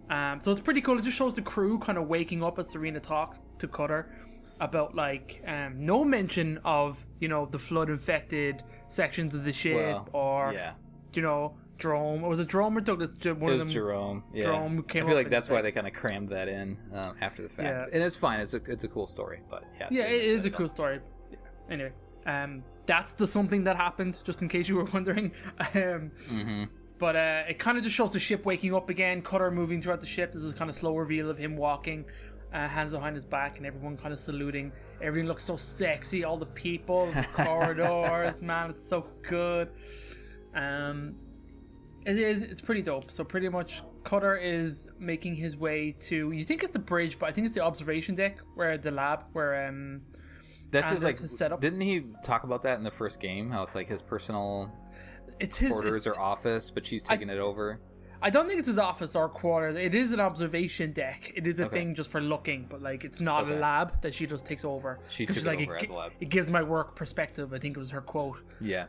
S3: So it's pretty cool. It just shows the crew kind of waking up as Serena talks to Cutter about like no mention of, you know, the flood infected sections of the ship you know. Jerome. Was it Jerome or Douglas?
S1: It was Jerome. Yeah.
S3: Jerome came
S1: I feel like that's why they kind of crammed that in after the fact.
S3: Yeah.
S1: And it's fine. It's a cool story, but yeah.
S3: Yeah, it is a cool story. Yeah. Anyway, that's the something that happened, just in case you were wondering. But it kind of just shows the ship waking up again, Cutter moving throughout the ship. This is kind of slow reveal of him walking, hands behind his back, and everyone kind of saluting. Everything looks so sexy. All the people, the corridors, man, it's so good. It's pretty dope. So pretty much Cutter is making his way to, you think it's the bridge, but I think it's the observation deck where the lab where
S1: that's his like
S3: set up.
S1: Didn't he talk about that in the first game? How it's like his personal quarters or office, but she's taking it over.
S3: I don't think it's his office or quarters. It is an observation deck. It is a thing just for looking, but like it's not a lab that she just takes over.
S1: She took it over as a lab.
S3: It gives my work perspective. I think it was her quote.
S1: Yeah.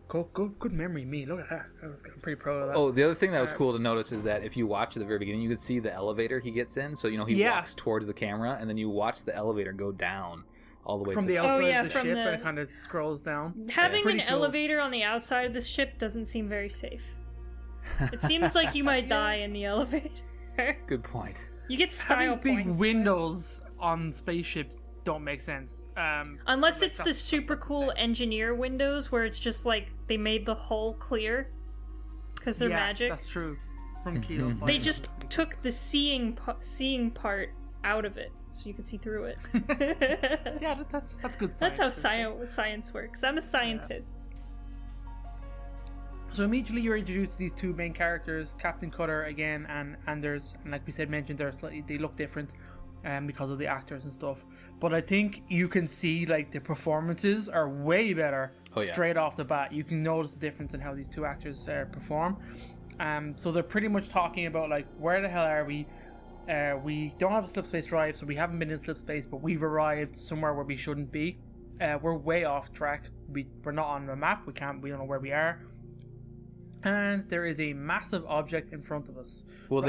S3: Good memory, me. Look at that. I'm pretty proud of that.
S1: Oh, the other thing that was cool to notice is that if you watch at the very beginning, you could see the elevator he gets in. So, you know, he walks towards the camera, and then you watch the elevator go down all the way
S3: from
S1: to
S3: the outside of the ship, and it kind of scrolls down.
S2: Having an elevator on the outside of the ship doesn't seem very safe. It seems like you might die in the elevator.
S1: Good point.
S2: You get style
S3: Having
S2: points.
S3: Big windows on spaceships don't make sense.
S2: Unless it's the super cool engineer windows where it's just like they made the hull clear because they're magic.
S3: That's true. From Kilo.
S2: They just took the seeing part out of it so you could see through it.
S3: Yeah, that's good science.
S2: That's how science works. I'm a scientist.
S3: So immediately you're introduced to these two main characters, Captain Cutter again and Anders, and like we said, mentioned they look different. Because of the actors and stuff, but I think you can see like the performances are way better straight off the bat. You can notice the difference in how these two actors perform. So they're pretty much talking about like, where the hell are we? We don't have a slipspace drive, so we haven't been in slipspace, but we've arrived somewhere where we shouldn't be. we're way off track. We're not on the map. We don't know where we are. And there is a massive object in front of us.
S1: Well,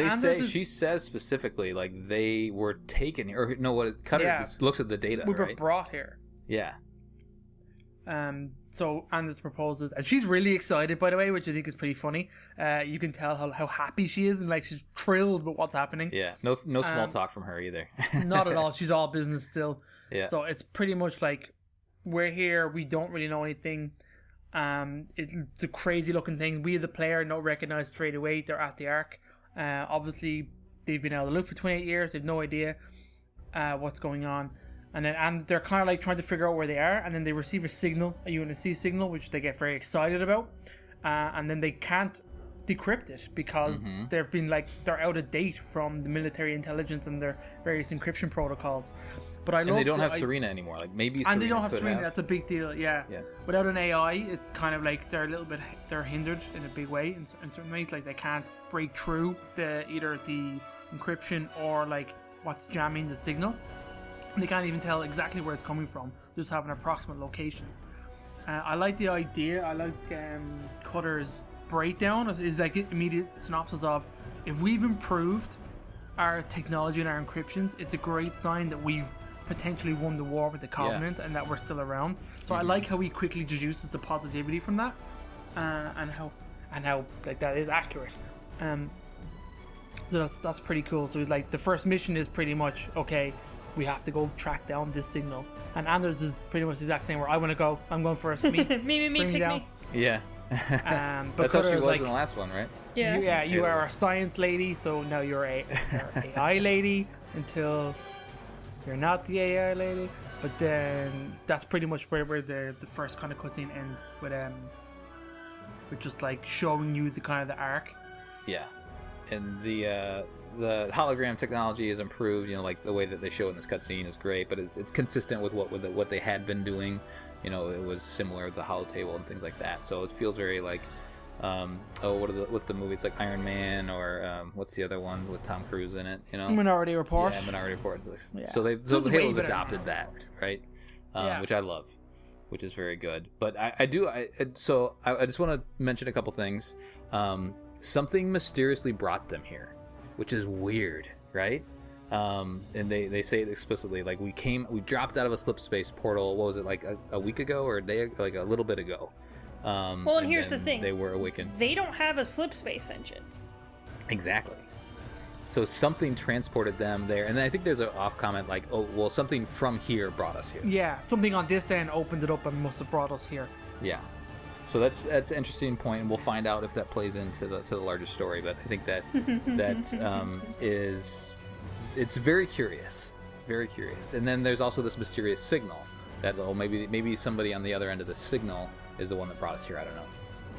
S1: she says specifically, like, they were taken, or no, what Cutter looks at the data,
S3: we were
S1: right?
S3: brought here.
S1: Yeah.
S3: So Anders proposes, and she's really excited, by the way, which I think is pretty funny. You can tell how happy she is, and like she's thrilled with what's happening.
S1: Yeah, no small talk from her either.
S3: Not at all. She's all business still.
S1: Yeah.
S3: So it's pretty much like, we're here. We don't really know anything. It's a crazy looking thing. We, the player, don't recognize straight away. They're at the Ark. Obviously, they've been out of the loop for 28 years. They've no idea what's going on. And they're kind of like trying to figure out where they are. And then they receive a signal, a UNSC signal, which they get very excited about. And then they can't decrypt it because they've been they're out of date from the military intelligence and their various encryption protocols. But
S1: they don't have Serena anymore. Like maybe Serena
S3: and they don't have
S1: could
S3: Serena. That's a big deal. Yeah. Without an AI, it's kind of like they're hindered in a big way in certain ways. Like they can't break through either the encryption or like what's jamming the signal. They can't even tell exactly where it's coming from. They just have an approximate location. I like the idea. I like Cutter's breakdown. Is like immediate synopsis of, if we've improved our technology and our encryptions, it's a great sign that we've potentially won the war with the Covenant and that we're still around. So I like how he quickly deduces the positivity from that, and how like that is accurate. So that's pretty cool. So like the first mission is pretty much, okay, we have to go track down this signal. And Anders is pretty much the exact same, where I want to go. I'm going first. Me,
S2: pick me.
S1: Yeah.
S3: But
S1: that's how she was in the last one, right?
S2: Yeah.
S3: You are a science lady, so now you're a AI lady until you're not the AI lady. But then that's pretty much where the first kind of cutscene ends with just like showing you the kind of the arc.
S1: Yeah, and the hologram technology is improved. You know, like the way that they show it in this cutscene is great, but it's consistent with what they had been doing. You know, it was similar with the holotable and things like that. So it feels very like, what's the movie? It's like Iron Man, or what's the other one with Tom Cruise in it? You know,
S3: Minority Report.
S1: Yeah, Minority Report.
S3: Yeah.
S1: So Halo's adopted that, right? Which I love, which is very good. But I just want to mention a couple things. Something mysteriously brought them here, which is weird, right? And they say it explicitly, like we dropped out of a slip space portal. What was it, like a week ago or a day, like a little bit ago?
S2: And here's the thing:
S1: they were awakened.
S2: They don't have a slip space engine.
S1: Exactly. So something transported them there, and then I think there's an off comment like, "Oh, well, something from here brought us here."
S3: Yeah, something on this end opened it up and must have brought us here.
S1: Yeah. So that's an interesting point, and we'll find out if that plays into the larger story. But I think that it's very curious, very curious. And then there's also this mysterious signal that maybe somebody on the other end of the signal is the one that brought us here. I don't know.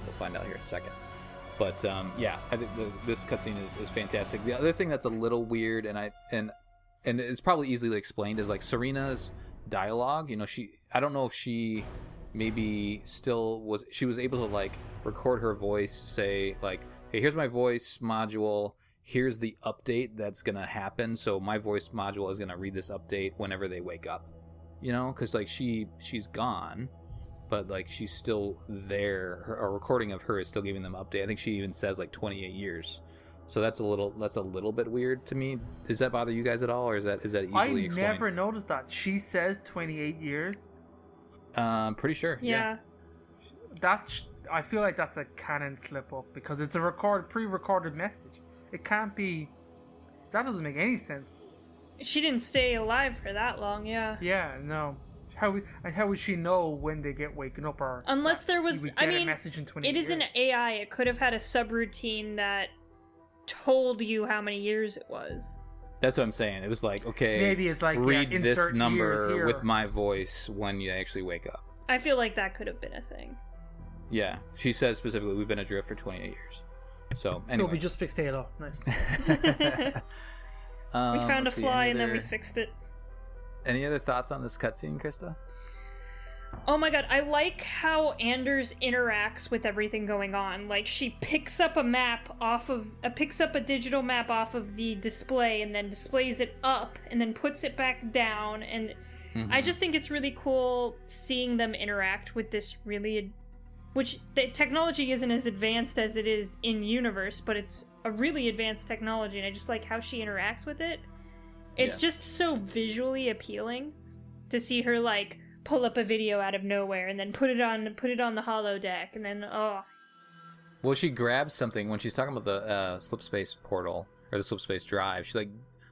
S1: We'll find out here in a second. But I think this cutscene is fantastic. The other thing that's a little weird, and it's probably easily explained, is like Serena's dialogue. You know, I don't know if she maybe still was able to like record her voice, say like, hey, here's my voice module, here's the update that's gonna happen, so my voice module is gonna read this update whenever they wake up, you know, because like she's gone, but like she's still there. A recording of her is still giving them update. I think she even says like 28 years, so that's a little bit weird to me. Does that bother you guys at all, or is that easily explained?
S3: I never noticed that. She says 28 years.
S1: I'm pretty sure.
S2: Yeah.
S3: I feel like that's a canon slip up, because it's a pre-recorded message. It can't be. That doesn't make any sense.
S2: She didn't stay alive for that long. Yeah.
S3: Yeah. No. How would she know when they get waken up, or
S2: unless there was?
S3: A message in 20
S2: it
S3: years.
S2: is an AI. It could have had a subroutine that told you how many years it was.
S1: That's what I'm saying. It was like, okay,
S3: maybe it's like,
S1: read this number with my voice when you actually wake up.
S2: I feel like that could have been a thing.
S1: Yeah, she says specifically, we've been adrift for 28 years. So anyway,
S3: we just fixed Halo. Nice.
S2: We found a fly and then we fixed it.
S1: Any other thoughts on this cutscene, Krista?
S2: Oh my god, I like how Anders interacts with everything going on. Like, she picks up a digital map off of the display and then displays it up and then puts it back down, and I just think it's really cool seeing them interact with this really, which the technology isn't as advanced as it is in universe, but it's a really advanced technology, and I just like how she interacts with it. It's just so visually appealing to see her like pull up a video out of nowhere and then put it on the holodeck, and then
S1: Well, she grabs something when she's talking about the slip space portal or the slip space drive. She like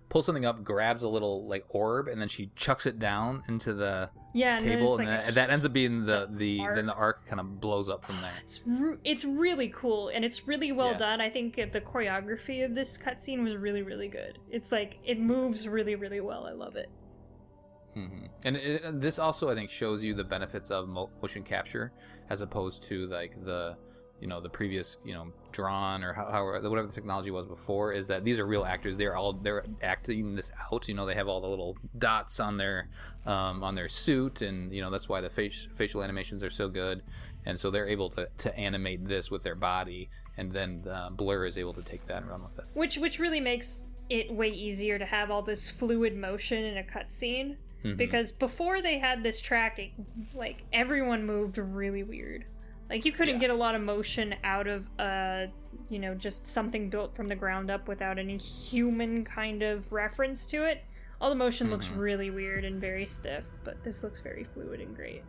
S1: pulls something up, grabs a little like orb, and then she chucks it down into the table, and that ends up being the then the arc kind of blows up from there.
S2: It's really cool, and it's really well done. I think the choreography of this cutscene was really, really good. It's like it moves really, really well. I love it.
S1: And this also, I think, shows you the benefits of motion capture as opposed to like the previous, drawn or whatever the technology was before, is that these are real actors. They're acting this out. They have all the little dots on their suit, and that's why the facial animations are so good. And so they're able to animate this with their body, and then Blur is able to take that and run with it.
S2: Which really makes it way easier to have all this fluid motion in a cutscene. Because before they had this tracking, like everyone moved really weird. Like you couldn't get a lot of motion out of just something built from the ground up without any human kind of reference to it. All the motion looks really weird and very stiff, but this looks very fluid and great.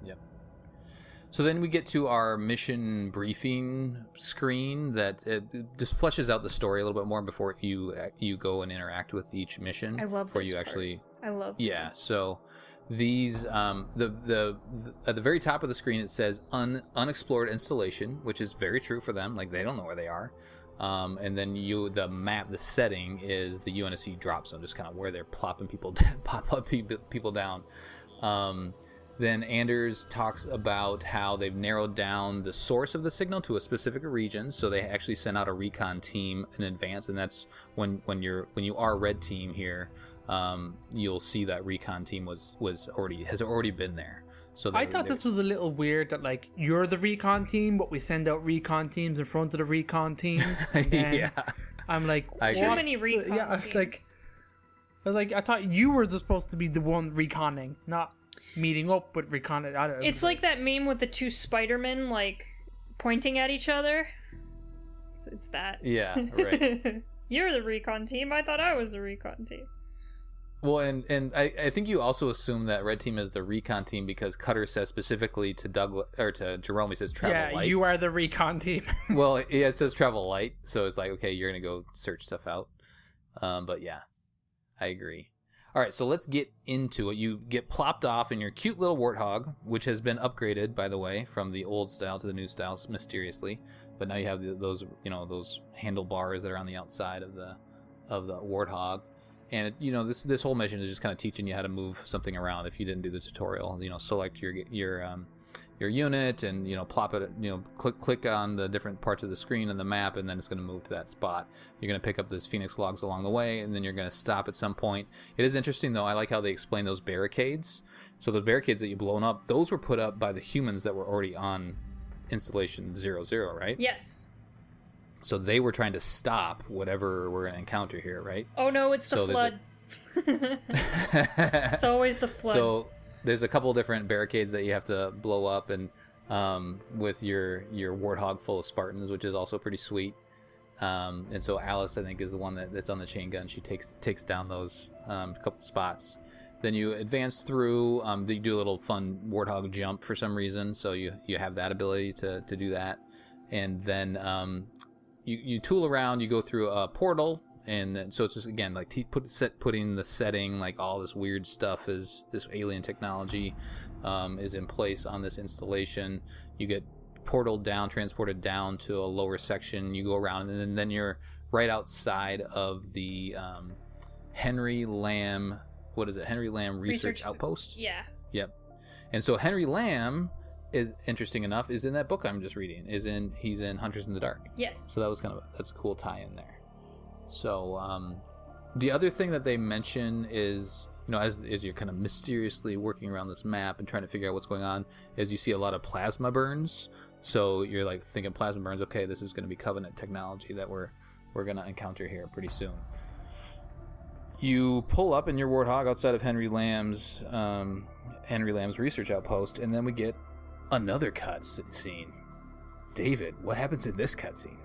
S1: Yep. So then we get to our mission briefing screen that it just fleshes out the story a little bit more before you go and interact with each mission.
S2: I love
S1: before
S2: this
S1: you
S2: part.
S1: actually.
S2: I love.
S1: Yeah. These. So these the at the very top of the screen it says unexplored installation, which is very true for them. Like they don't know where they are. And then the map, the setting is the UNSC drop zone, just kind of where they're plopping people people down. Then Anders talks about how they've narrowed down the source of the signal to a specific region, so they actually sent out a recon team in advance, and that's when you are red team here, you'll see that recon team has already been there. So
S3: I thought this was a little weird that like you're the recon team, but we send out recon teams in front of the recon teams.
S1: Yeah,
S3: I'm like,
S2: too many recon.
S3: Yeah, I was like, I thought you were supposed to be the one reconning, not meeting up with recon.
S2: It's like that meme with the two Spider-Men like pointing at each other. So it's that.
S1: Yeah, right.
S2: You're the recon team. I thought I was the recon team.
S1: Well, and I think you also assume that red team is the recon team because Cutter says specifically to Douglas or to Jerome, he says travel light.
S3: You are the recon team.
S1: Well, it says travel light, so it's like, okay, you're gonna go search stuff out. But yeah, I agree. All right, so let's get into it. You get plopped off in your cute little warthog, which has been upgraded, by the way, from the old style to the new style mysteriously. But now you have those handlebars that are on the outside of the warthog. And this whole mission is just kind of teaching you how to move something around. If you didn't do the tutorial, select your unit and plop it. Click on the different parts of the screen and the map, and then it's going to move to that spot. You're going to pick up those Phoenix logs along the way, and then you're going to stop at some point. It is interesting though. I like how they explain those barricades. So the barricades that you've blown up, those were put up by the humans that were already on installation 00, right?
S2: Yes.
S1: So they were trying to stop whatever we're going to encounter here, right?
S2: Oh no, it's the flood. It's always the flood.
S1: So there's a couple different barricades that you have to blow up, and with your warthog full of Spartans, which is also pretty sweet. And so Alice, I think, is the one that's on the chain gun. She takes down those couple spots. Then you advance through. You do a little fun warthog jump for some reason, so you have that ability to do that. And then you tool around. You go through a portal. And so it's just, again, like putting the setting, like all this weird stuff is this alien technology is in place on this installation. You get transported down to a lower section. You go around, and then you're right outside of the Henry Lamb Research Outpost.
S2: Yeah.
S1: Yep. And so Henry Lamb is, interesting enough, is in that book I'm just reading. He's in Hunters in the Dark.
S2: Yes.
S1: So that's a cool tie-in there. So the other thing that they mention is, as you're kind of mysteriously working around this map and trying to figure out what's going on, is you see a lot of plasma burns. So you're like thinking plasma burns, okay, this is going to be Covenant technology that we're going to encounter here pretty soon. You pull up in your Warthog outside of Henry Lamb's research outpost, and then we get another cutscene. David, what happens in this cutscene?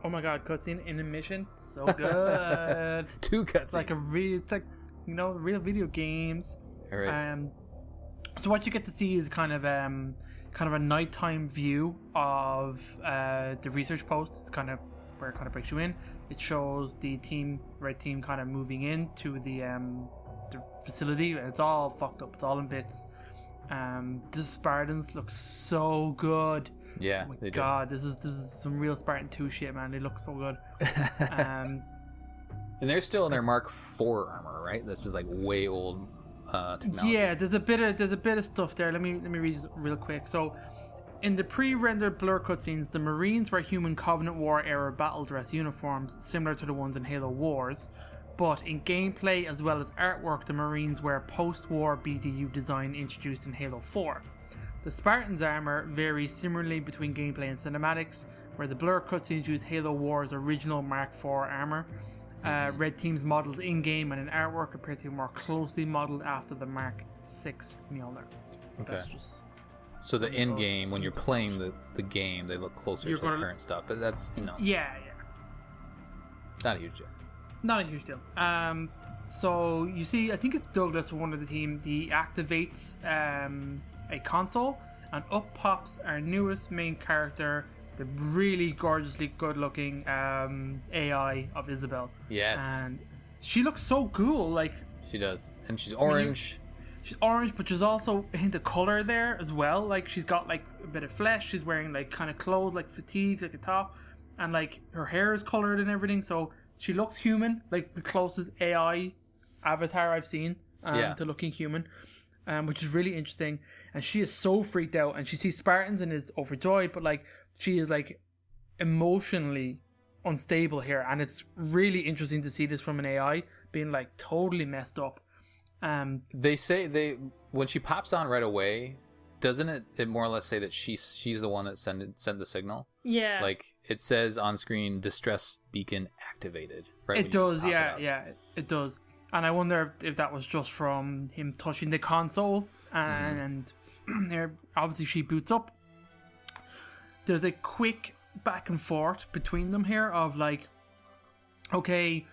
S3: Oh my god, cutscene in a mission, so good.
S1: 2 cutscenes.
S3: It's like real video games.
S1: All right.
S3: So what you get to see is kind of a nighttime view of the research post. It's kind of where it kind of breaks you in. It shows the red team kind of moving into the facility. It's all fucked up. It's all in bits. The Spartans look so good.
S1: Yeah,
S3: oh my
S1: they
S3: god, this is some real Spartan 2 shit, man. They look so good.
S1: And they're still in their Mark IV armor, right? This is like way old technology.
S3: Yeah, there's a bit of stuff there. Let me read this real quick. So, in the pre-rendered blur cutscenes, the Marines wear human Covenant War era battle dress uniforms similar to the ones in Halo Wars, but in gameplay as well as artwork, the Marines wear post-war BDU design introduced in Halo 4. The Spartans' armor varies similarly between gameplay and cinematics, where the blur cutscenes use Halo War's original Mark IV armor. Red Team's models in-game and in artwork appear to be more closely modeled after the Mark VI Mjolnir.
S1: Okay. So the in-game, when you're playing the game, they look closer to the current stuff, but that's,
S3: Yeah.
S1: not a huge deal.
S3: Not a huge deal. So you see, I think it's Douglas, one of the team, he activates a console, and up pops our newest main character, the really gorgeously good-looking AI of Isabel.
S1: Yes.
S3: And she looks so cool, like...
S1: She does. And she's orange.
S3: She's orange, but there's also a hint of color there as well. Like, she's got, like, a bit of flesh. She's wearing, like, kind of clothes, like, fatigue, like a top. And, like, her hair is colored and everything, so she looks human. Like, the closest AI avatar I've seen to looking human. Which is really interesting. And she is so freaked out, and she sees Spartans and is overjoyed, but, like, she is, like, emotionally unstable here, and it's really interesting to see this from an AI being, like, totally messed up.
S1: They say when she pops on right away, doesn't it more or less say that she's the one that sent the signal?
S2: Yeah.
S1: Like, it says on screen, distress beacon activated. Right.
S3: It does, it does. And I wonder if that was just from him touching the console, and obviously she boots up. There's a quick back and forth between them here of like, okay,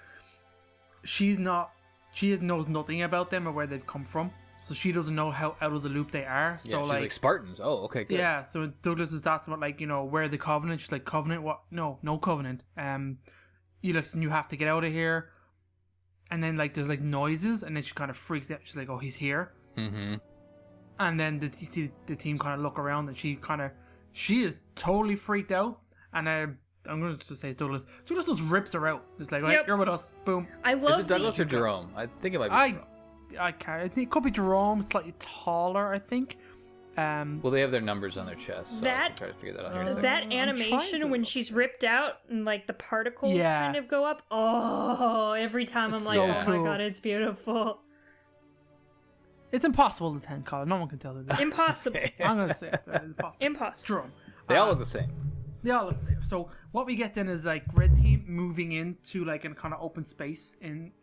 S3: she knows nothing about them or where they've come from, so she doesn't know how out of the loop they are. So
S1: she's like Spartans. Oh, okay, good.
S3: Yeah, so Douglas is asked about, like, where the Covenant. She's like, Covenant? What? No Covenant. You have to get out of here. And then, like, there's like noises, and then she kind of freaks out. She's like, oh, he's here. Mm-hmm. And then you see the team kind of look around, and she is totally freaked out. And I'm going to say Douglas. Douglas just rips her out. Just like, right, you're with us. Boom.
S2: I love.
S1: Is it Douglas or Jerome? I think it might be Jerome.
S3: I think it could be Jerome, slightly taller, I think.
S1: Well, they have their numbers on their chest, so I can try to figure that out here in a second.
S2: That animation when she's ripped out and like the particles kind of go up. Oh, every time I'm like,
S3: so
S2: oh
S3: cool.
S2: my god, it's beautiful.
S3: It's impossible to 10, Colin. No one can tell her that.
S2: Impossible.
S3: I'm going to say it's impossible.
S2: Impossible.
S3: Jerome.
S1: They all look the same.
S3: They all look the same. So what we get then is like red team moving into like a kind of open space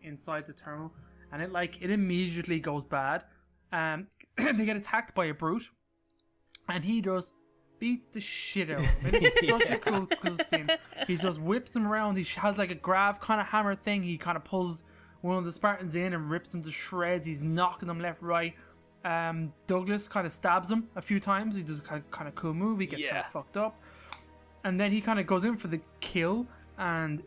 S3: inside the terminal, and it immediately goes bad. They get attacked by a brute, and he just beats the shit out of him. It's such a cool scene. He just whips him around. He has like a grav kind of hammer thing. He kind of pulls one of the Spartans in and rips him to shreds. He's knocking them left, right. Douglas kind of stabs him a few times. He does a kind of cool move. He gets kind of fucked up. And then he kind of goes in for the kill, and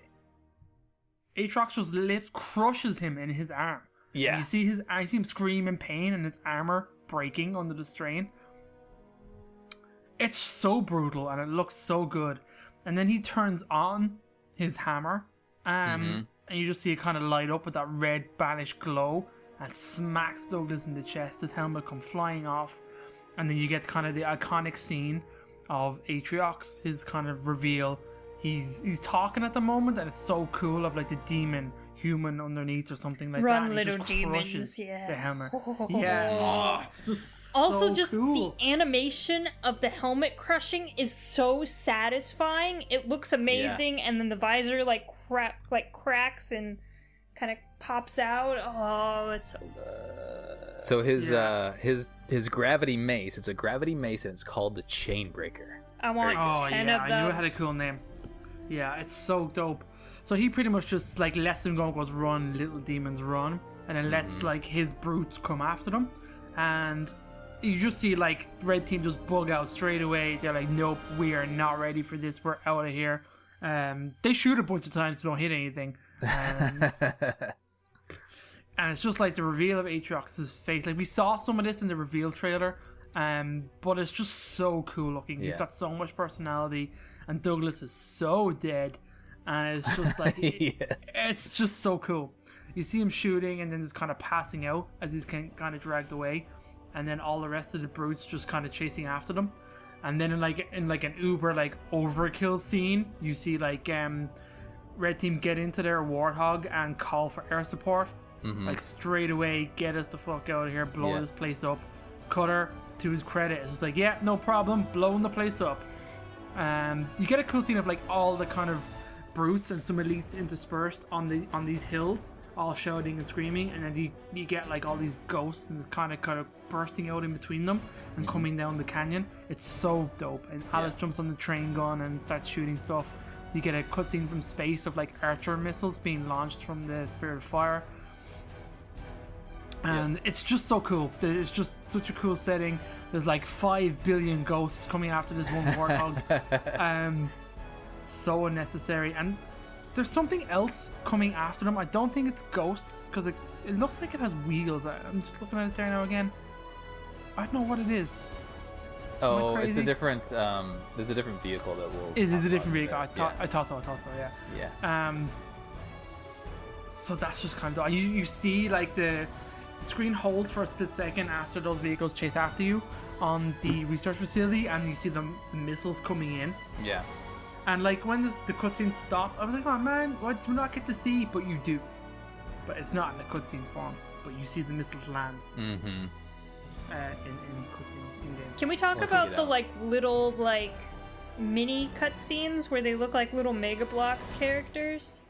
S3: Atriox just crushes him in his arm. Yeah. And you see I see him scream in pain and his armor breaking under the strain. It's so brutal and it looks so good. And then he turns on his hammer, and you just see it kind of light up with that red banished glow and smacks Douglas in the chest. His helmet comes flying off, and then you get kind of the iconic scene of Atriox, his kind of reveal. He's talking at the moment, and it's so cool of like the demon human underneath or something like
S2: Run,
S3: that. And
S2: little
S3: he just
S2: demons,
S3: crushes
S2: yeah.
S3: the helmet. Yeah. It's just
S2: also
S3: so
S2: just
S3: cool.
S2: the animation of the helmet crushing is so satisfying. It looks amazing, and then the visor like cracks, and kind of pops out. Oh, it's so good.
S1: So his gravity mace, it's a gravity mace, and it's called the Chainbreaker.
S2: I want 10 of them.
S3: I knew it had a cool name. Yeah, it's so dope. So he pretty much just like lets them go, goes run, little demons run, and then lets like his brutes come after them, and you just see like red team just bug out straight away. They're like, nope, we are not ready for this. We're out of here. They shoot a bunch of times, but don't hit anything. And it's just like the reveal of Atriox's face. Like we saw some of this in the reveal trailer, but it's just so cool looking. He's got so much personality, and Douglas is so dead, and it's just like it's just so cool. You see him shooting, and then just kind of passing out as he's kind of dragged away, and then all the rest of the brutes just kind of chasing after them. And then in an uber like overkill scene, you see like red team get into their warthog and call for air support. Like straight away, get us the fuck out of here, blow this place up. Cutter, to his credit, is just like, yeah, no problem, blowing the place up. You get a cool scene of like all the kind of brutes and some elites interspersed on these hills, all shouting and screaming, and then you get like all these ghosts and kind of bursting out in between them and coming down the canyon. It's so dope. And Alice jumps on the train gun and starts shooting stuff. You get a cutscene from space of like Archer missiles being launched from the Spirit of Fire. And it's just so cool. It's just such a cool setting. There's like 5 billion ghosts coming after this one warthog. So unnecessary. And there's something else coming after them. I don't think it's ghosts, because it looks like it has wheels. I'm just looking at it there now again. I don't know what it is.
S1: Oh, it's a different. There's a different vehicle that will.
S3: It is a different vehicle. I thought so. Yeah.
S1: Yeah.
S3: So that's just kind of. You see like the screen holds for a split second after those vehicles chase after you on the research facility, and you see the missiles coming in.
S1: Yeah.
S3: And like when the cutscene stopped, I was like, oh man, what do we not get to see? But you do. But it's not in the cutscene form. But you see the missiles land.
S1: Mm-hmm.
S3: In cutscene in game.
S2: Can we talk about the like little like mini cutscenes where they look like little Mega Bloks characters?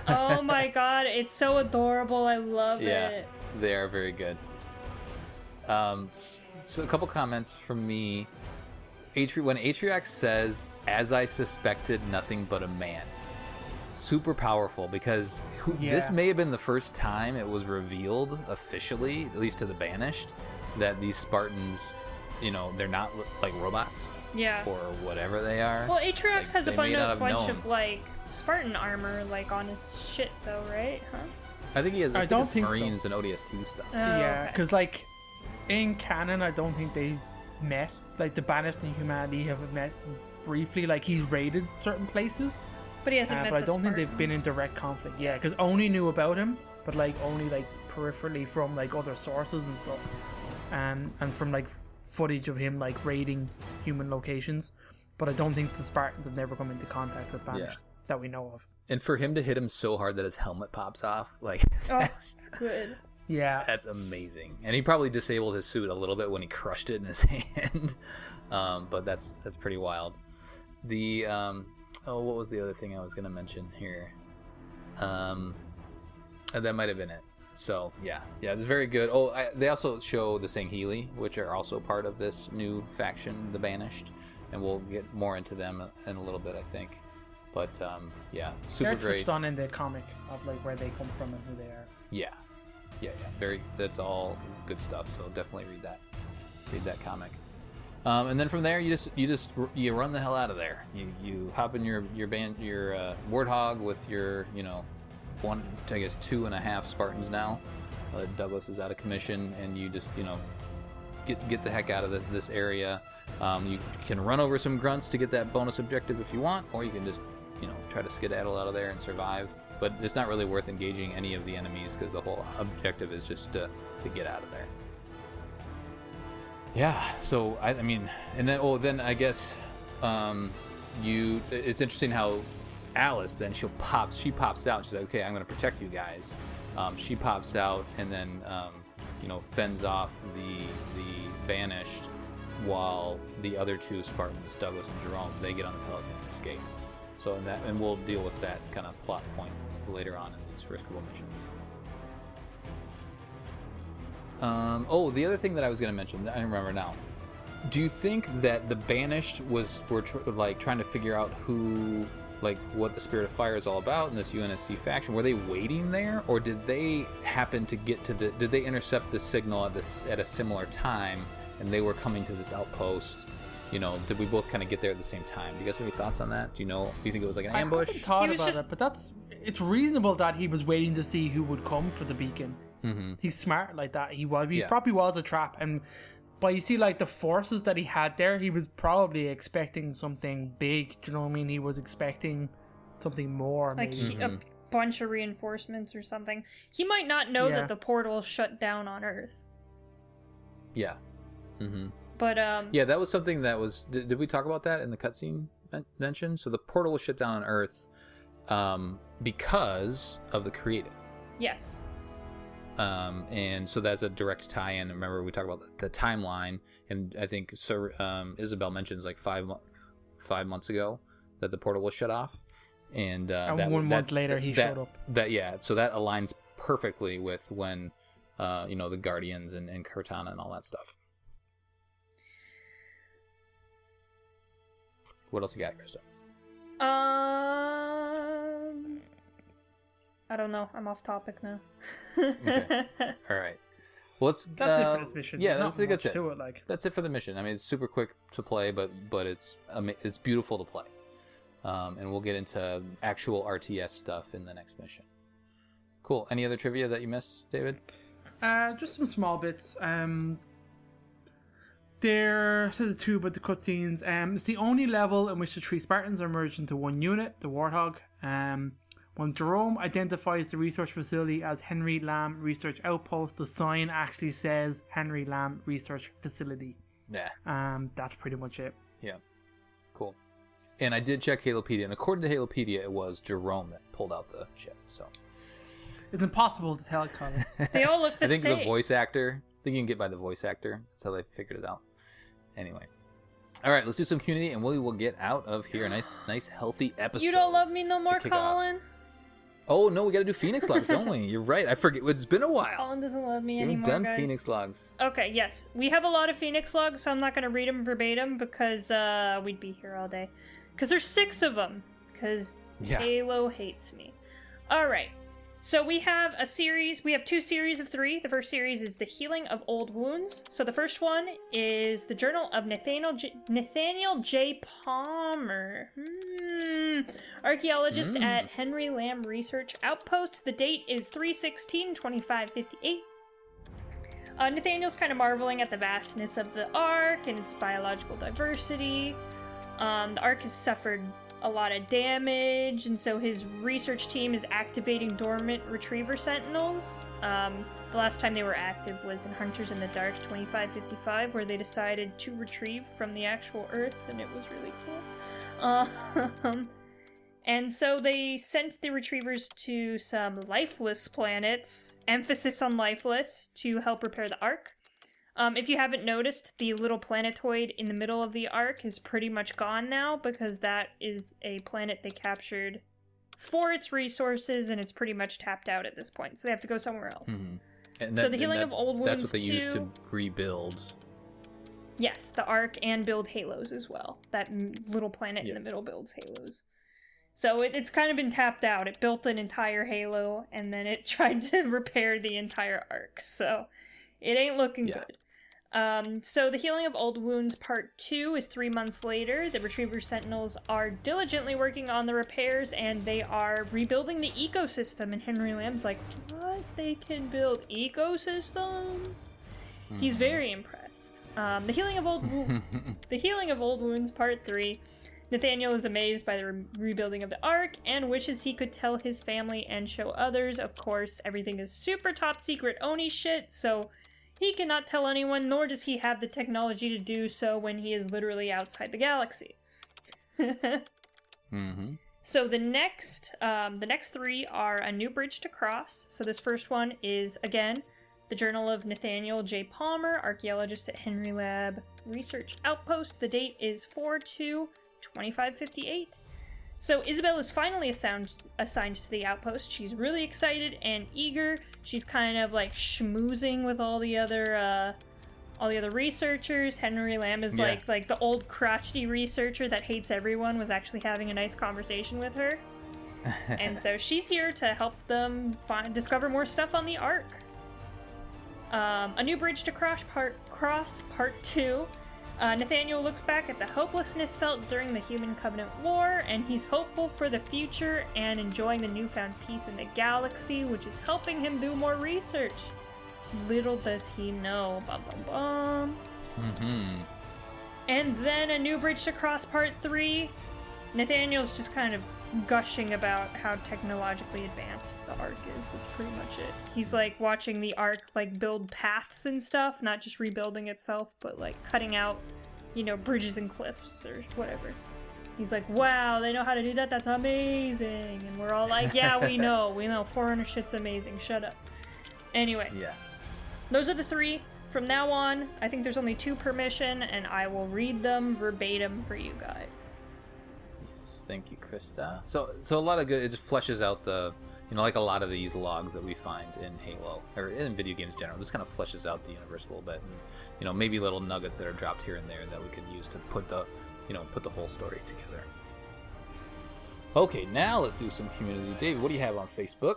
S2: Oh my god, it's so adorable. I love it.
S1: Yeah, they are very good. So a couple comments from me. When Atriox says, "As I suspected, nothing but a man," super powerful, because this may have been the first time it was revealed officially, at least to the Banished, that these Spartans, they're not like robots.
S2: Yeah.
S1: Or whatever they are.
S2: Well, Atriox has a bunch of like Spartan armor like on his shit though, right? Huh?
S1: I think he has.
S3: I don't
S1: it's
S3: think
S1: Marines and ODST stuff.
S2: Oh,
S3: yeah,
S2: okay.
S3: because like in canon, I don't think they met. Like the Banished and Humanity have met briefly. Like he's raided certain places,
S2: but he hasn't met.
S3: But I don't think
S2: Spartans.
S3: they've been in direct conflict. Yeah, because Oni knew about him, but like only like peripherally from like other sources and stuff, and from like footage of him like raiding human locations. But I don't think the Spartans have never come into contact with Banished that we know of.
S1: And for him to hit him so hard that his helmet pops off, like
S2: that's good.
S3: Yeah,
S1: that's amazing. And he probably disabled his suit a little bit when he crushed it in his hand. But that's pretty wild. The what was the other thing I was gonna mention here? That might have been it. So yeah, it's very good. They also show the Sangheli, which are also part of this new faction, the Banished, and we'll get more into them in a little bit, I think. But super
S3: they're
S1: great.
S3: touched on in the comic of like where they come from and who they are.
S1: Yeah. Very. That's all good stuff. So definitely read that. Read that comic. And then from there, you run the hell out of there. You hop in your warthog with your 2.5 Spartans now. Douglas is out of commission, and you just get the heck out of this area. You can run over some grunts to get that bonus objective if you want, or you can just try to skedaddle out of there and survive. But it's not really worth engaging any of the enemies, because the whole objective is just to get out of there. Yeah, so I mean, and then I guess it's interesting how Alice then she pops out. She's like, okay, I'm going to protect you guys. She pops out and then fends off the Banished, while the other two Spartans, Douglas and Jerome, they get on the Pelican and escape. So and we'll deal with that kind of plot point later on in these first couple missions. The other thing that I was going to mention, I remember now. Do you think that the Banished were trying to figure out who, what the Spirit of Fire is all about in this UNSC faction? Were they waiting there, or did they happen to get to did they intercept the signal at a similar time, and they were coming to this outpost? Did we both kind of get there at the same time? Do you guys have any thoughts on that? Do you think it was like an ambush?
S3: I haven't thought about it, but it's reasonable that he was waiting to see who would come for the beacon.
S1: Mm-hmm.
S3: He's smart like that. He probably was a trap, but you see, the forces that he had there, he was probably expecting something big. Do you know what I mean? He was expecting something more, maybe.
S2: A bunch of reinforcements or something. He might not know that the portal shut down on Earth.
S1: Yeah. Mm-hmm.
S2: But
S1: that was something that was. Did we talk about that in the cutscene mention? So the portal was shut down on Earth, because of the Created.
S2: Yes.
S1: And so that's a direct tie-in. Remember, we talked about the timeline, and I think Isabel mentions 5 months ago that the portal was shut off, and
S3: 1 month later he showed up.
S1: So that aligns perfectly with when, the Guardians and Cortana and all that stuff. What else you got, Krista?
S2: I don't know. I'm off topic now.
S1: Okay. All right. Well,
S3: that's it for this mission.
S1: Yeah, I think that's it.
S3: To it,
S1: That's it for the mission. I mean, it's super quick to play, but it's beautiful to play. And we'll get into actual RTS stuff in the next mission. Cool. Any other trivia that you missed, David?
S3: Just some small bits. There said the two about the cutscenes. It's the only level in which the 3 Spartans are merged into one unit, the Warthog. When Jerome identifies the research facility as Henry Lamb Research Outpost, the sign actually says Henry Lamb Research Facility.
S1: Yeah.
S3: That's pretty much it.
S1: Yeah. Cool. And I did check Halopedia, and according to Halopedia, it was Jerome that pulled out the ship. So
S3: it's impossible to tell, Colin.
S2: They all look the same.
S1: I think the voice actor. I think you can get by the voice actor. That's how they figured it out. Anyway. All right, let's do some community, and we will get out of here. A nice healthy episode.
S2: You don't love me no more, Colin?
S1: Off. Oh, no, we got to do Phoenix Logs, don't we? You're right. I forget. It's been a while.
S2: Colin doesn't love me
S1: anymore,
S2: guys.
S1: We've done Phoenix Logs.
S2: Okay, yes. We have a lot of Phoenix Logs, so I'm not going to read them verbatim because we'd be here all day. Because there's 6 of them. Because Halo hates me. All right. So we have a series. We have 2 series of 3. The first series is the Healing of Old Wounds. So the first one is the Journal of Nathaniel J. Palmer, archaeologist at Henry Lamb Research Outpost. The date is 3/16/2558. Nathaniel's kind of marveling at the vastness of the Ark and its biological diversity. The Ark has suffered a lot of damage, and so his research team is activating dormant retriever sentinels. The last time they were active was in Hunters in the Dark 2555, where they decided to retrieve from the actual Earth, and it was really cool. And so they sent the retrievers to some lifeless planets, emphasis on lifeless, to help repair the Ark. If you haven't noticed, the little planetoid in the middle of the Ark is pretty much gone now, because that is a planet they captured for its resources, and it's pretty much tapped out at this point, so they have to go somewhere else.
S1: And
S2: so the Healing of Old Wounds,
S1: that's what they used to rebuild.
S2: Yes, the Ark, and build halos as well. That little planet in the middle builds halos. So it's kind of been tapped out. It built an entire halo, and then it tried to repair the entire Ark, so it ain't looking good. So the Healing of Old Wounds Part 2 is 3 months later. The Retriever Sentinels are diligently working on the repairs, and they are rebuilding the ecosystem. And Henry Lamb's like, what? They can build ecosystems? He's very impressed. The Healing of Old Wounds Part 3. Nathaniel is amazed by the rebuilding of the Ark and wishes he could tell his family and show others. Of course, everything is super top secret Oni shit, so he cannot tell anyone, nor does he have the technology to do so when he is literally outside the galaxy. So the next 3 are A New Bridge to Cross. So this first one is, again, the Journal of Nathaniel J. Palmer, archaeologist at Henry Lab Research Outpost. The date is 4/2/2558. So Isabel is finally assigned to the outpost. She's really excited and eager. She's kind of like schmoozing with all the other researchers. Henry Lamb is like the old crotchety researcher that hates everyone was actually having a nice conversation with her. And so she's here to help them discover more stuff on the Ark. A New Bridge to Cross Part 2. Nathaniel looks back at the hopelessness felt during the Human Covenant War, and he's hopeful for the future and enjoying the newfound peace in the galaxy, which is helping him do more research. Little does he know. Bum, bum, bum. Mm-hmm. And then A New Bridge to Cross Part 3. Nathaniel's just kind of gushing about how technologically advanced the Ark is. That's pretty much it. He's like watching the Ark like build paths and stuff, not just rebuilding itself, but like cutting out, bridges and cliffs or whatever. He's like, wow, they know how to do that? That's amazing. And we're all like, yeah, we know. Forerunner shit's amazing. Shut up. Anyway.
S1: Yeah.
S2: Those are the 3. From now on, I think there's only 2 per mission, and I will read them verbatim for you guys.
S1: Thank you, Krista. So a lot of good. It just fleshes out the, like a lot of these logs that we find in Halo or in video games in general. Just kind of fleshes out the universe a little bit, and maybe little nuggets that are dropped here and there that we could use to put the whole story together. Okay, now let's do some community. David, what do you have on Facebook?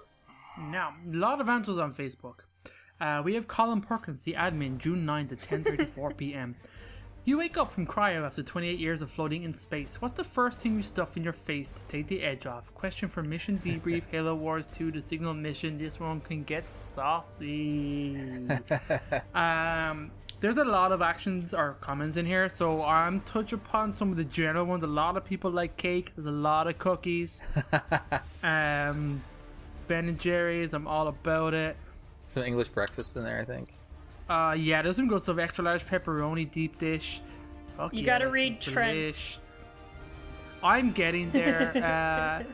S3: Now, a lot of answers on Facebook. We have Colin Perkins, the admin, June 9th at 10:34 p.m. You wake up from cryo after 28 years of floating in space. What's the first thing you stuff in your face to take the edge off? Question for Mission Debrief, Halo Wars 2, the Signal Mission. This one can get saucy. There's a lot of actions or comments in here, so I'm touch upon some of the general ones. A lot of people like cake. There's a lot of cookies. Ben and Jerry's, I'm all about it.
S1: Some English breakfast in there, I think.
S3: Yeah, there's some good stuff. Extra large pepperoni deep dish. Fuck
S2: you gotta read Trent.
S3: I'm getting there.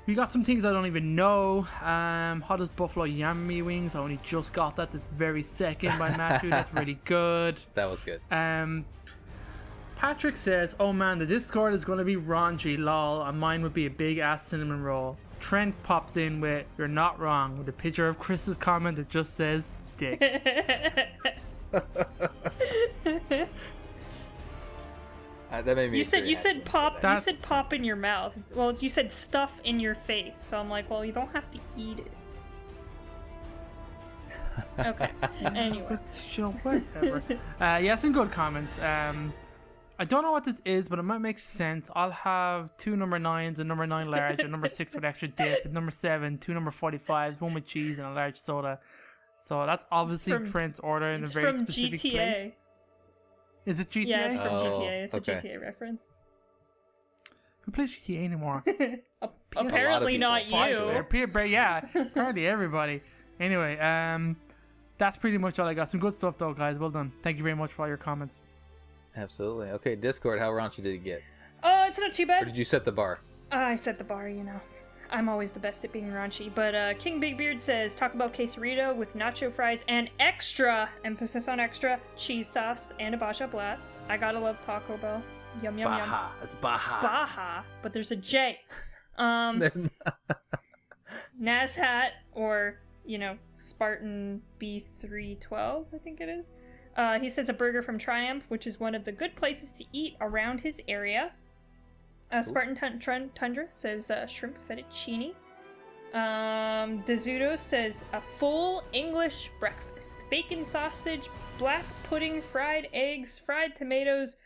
S3: We got some things I don't even know. Hottest buffalo yummy wings. I only just got that this very second by Matthew. That's really good.
S1: That was good.
S3: Patrick says, "Oh man, the Discord is gonna be raunchy, lol, and mine would be a big ass cinnamon roll." Trent pops in with, "You're not wrong," with a picture of Chris's comment that just says dick.
S1: That made me.
S2: You said pop. You said pop in your mouth. Well, you said stuff in your face. So I'm like, well, you don't have to eat it. Okay. Anyway.
S3: Whatever. Yeah, some good comments. I don't know what this is, but it might make sense. I'll have 2 number 9s, a number 9 large, a number 6 with extra dip, a number 7, 2 number 45s, 1 with cheese, and a large soda. So that's obviously Trent's order in a very specific
S2: GTA.
S3: place. Is it GTA?
S2: Yeah, it's from GTA. It's a GTA reference.
S3: Who plays GTA anymore?
S2: Apparently not you.
S3: Yeah, apparently everybody. Anyway, that's pretty much all I got. Some good stuff though, guys. Well done. Thank you very much for all your comments.
S1: Absolutely. Okay, Discord, how raunchy did it get?
S2: Oh, it's not too bad.
S1: Or did you set the bar?
S2: I set the bar, I'm always the best at being raunchy. But King Big Beard says, Taco Bell quesarito with nacho fries and extra, emphasis on extra, cheese sauce and a Baja Blast. I gotta love Taco Bell. Yum, yum,
S1: Baja.
S2: yum.
S1: It's Baja.
S2: Baja, but there's a J. Naz Hat, or, Spartan B312, I think it is. He says a burger from Triumph, which is one of the good places to eat around his area. Spartan Tundra says shrimp fettuccine. Dezudo says a full English breakfast. Bacon sausage, black pudding, fried eggs, fried tomatoes,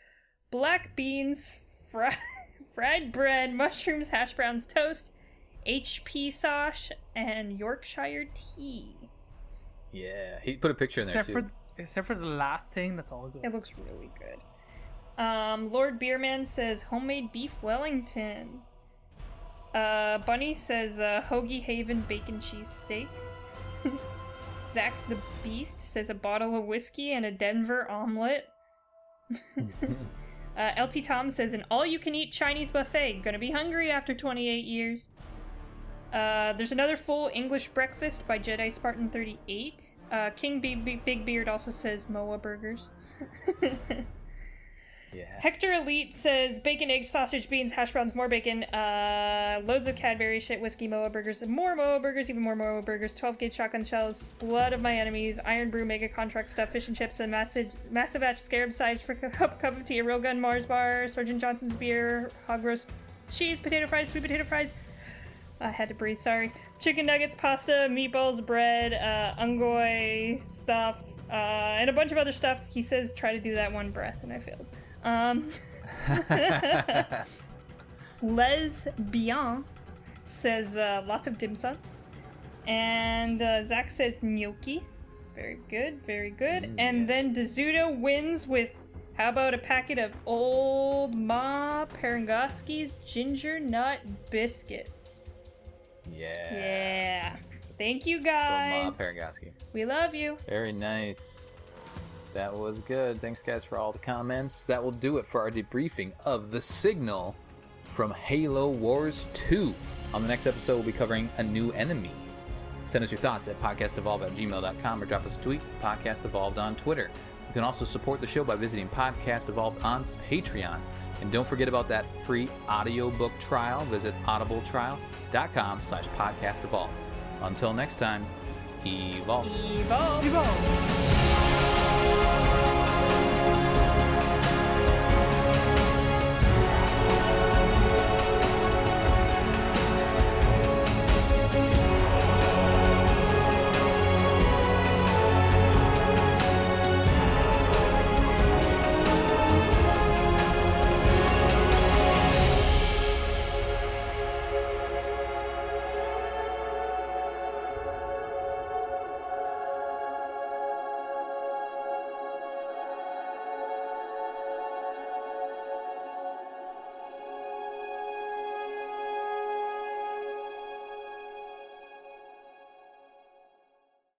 S2: black beans, fried bread, mushrooms, hash browns, toast, HP sauce, and Yorkshire tea.
S1: Yeah, he put a picture in there too.
S3: Except for the last thing, that's all good.
S2: It looks really good. Lord Beerman says homemade beef Wellington. Bunny says Hoagie Haven bacon cheese steak. Zach the Beast says a bottle of whiskey and a Denver omelet. LT Tom says an all-you-can-eat Chinese buffet. Gonna be hungry after 28 years. There's another full English breakfast by Jedi Spartan 38. King Big Beard also says Moa burgers.
S1: Yeah.
S2: Hector Elite says bacon, eggs, sausage, beans, hash browns, more bacon, loads of Cadbury shit, whiskey, Moa burgers, more Moa burgers, even more Moa burgers, 12-gauge shotgun shells, blood of my enemies, iron brew, mega contract stuff, fish and chips, and massive batch scarab sides for cup of tea, a real gun, Mars bar, Sergeant Johnson's beer, hog roast cheese, potato fries, sweet potato fries. I had to breathe, sorry. Chicken nuggets, pasta, meatballs, bread, ungoy stuff, and a bunch of other stuff. He says try to do that one breath, and I failed. Lesbian says lots of dim sum. And Zach says gnocchi. Very good, very good. And then Dezuto wins with, how about a packet of Old Ma Perengoski's ginger nut biscuits?
S1: Yeah.
S2: Thank you, guys.
S1: Old Ma Perengoski.
S2: We love you.
S1: Very nice. That was good. Thanks, guys, for all the comments. That will do it for our debriefing of The Signal from Halo Wars 2. On the next episode, we'll be covering a new enemy. Send us your thoughts at podcastevolve@gmail.com or drop us a tweet at podcastevolved on Twitter. You can also support the show by visiting Podcast Evolved on Patreon. And don't forget about that free audiobook trial. Visit audibletrial.com/podcastevolved. Until next time, evolve.
S2: Evolve.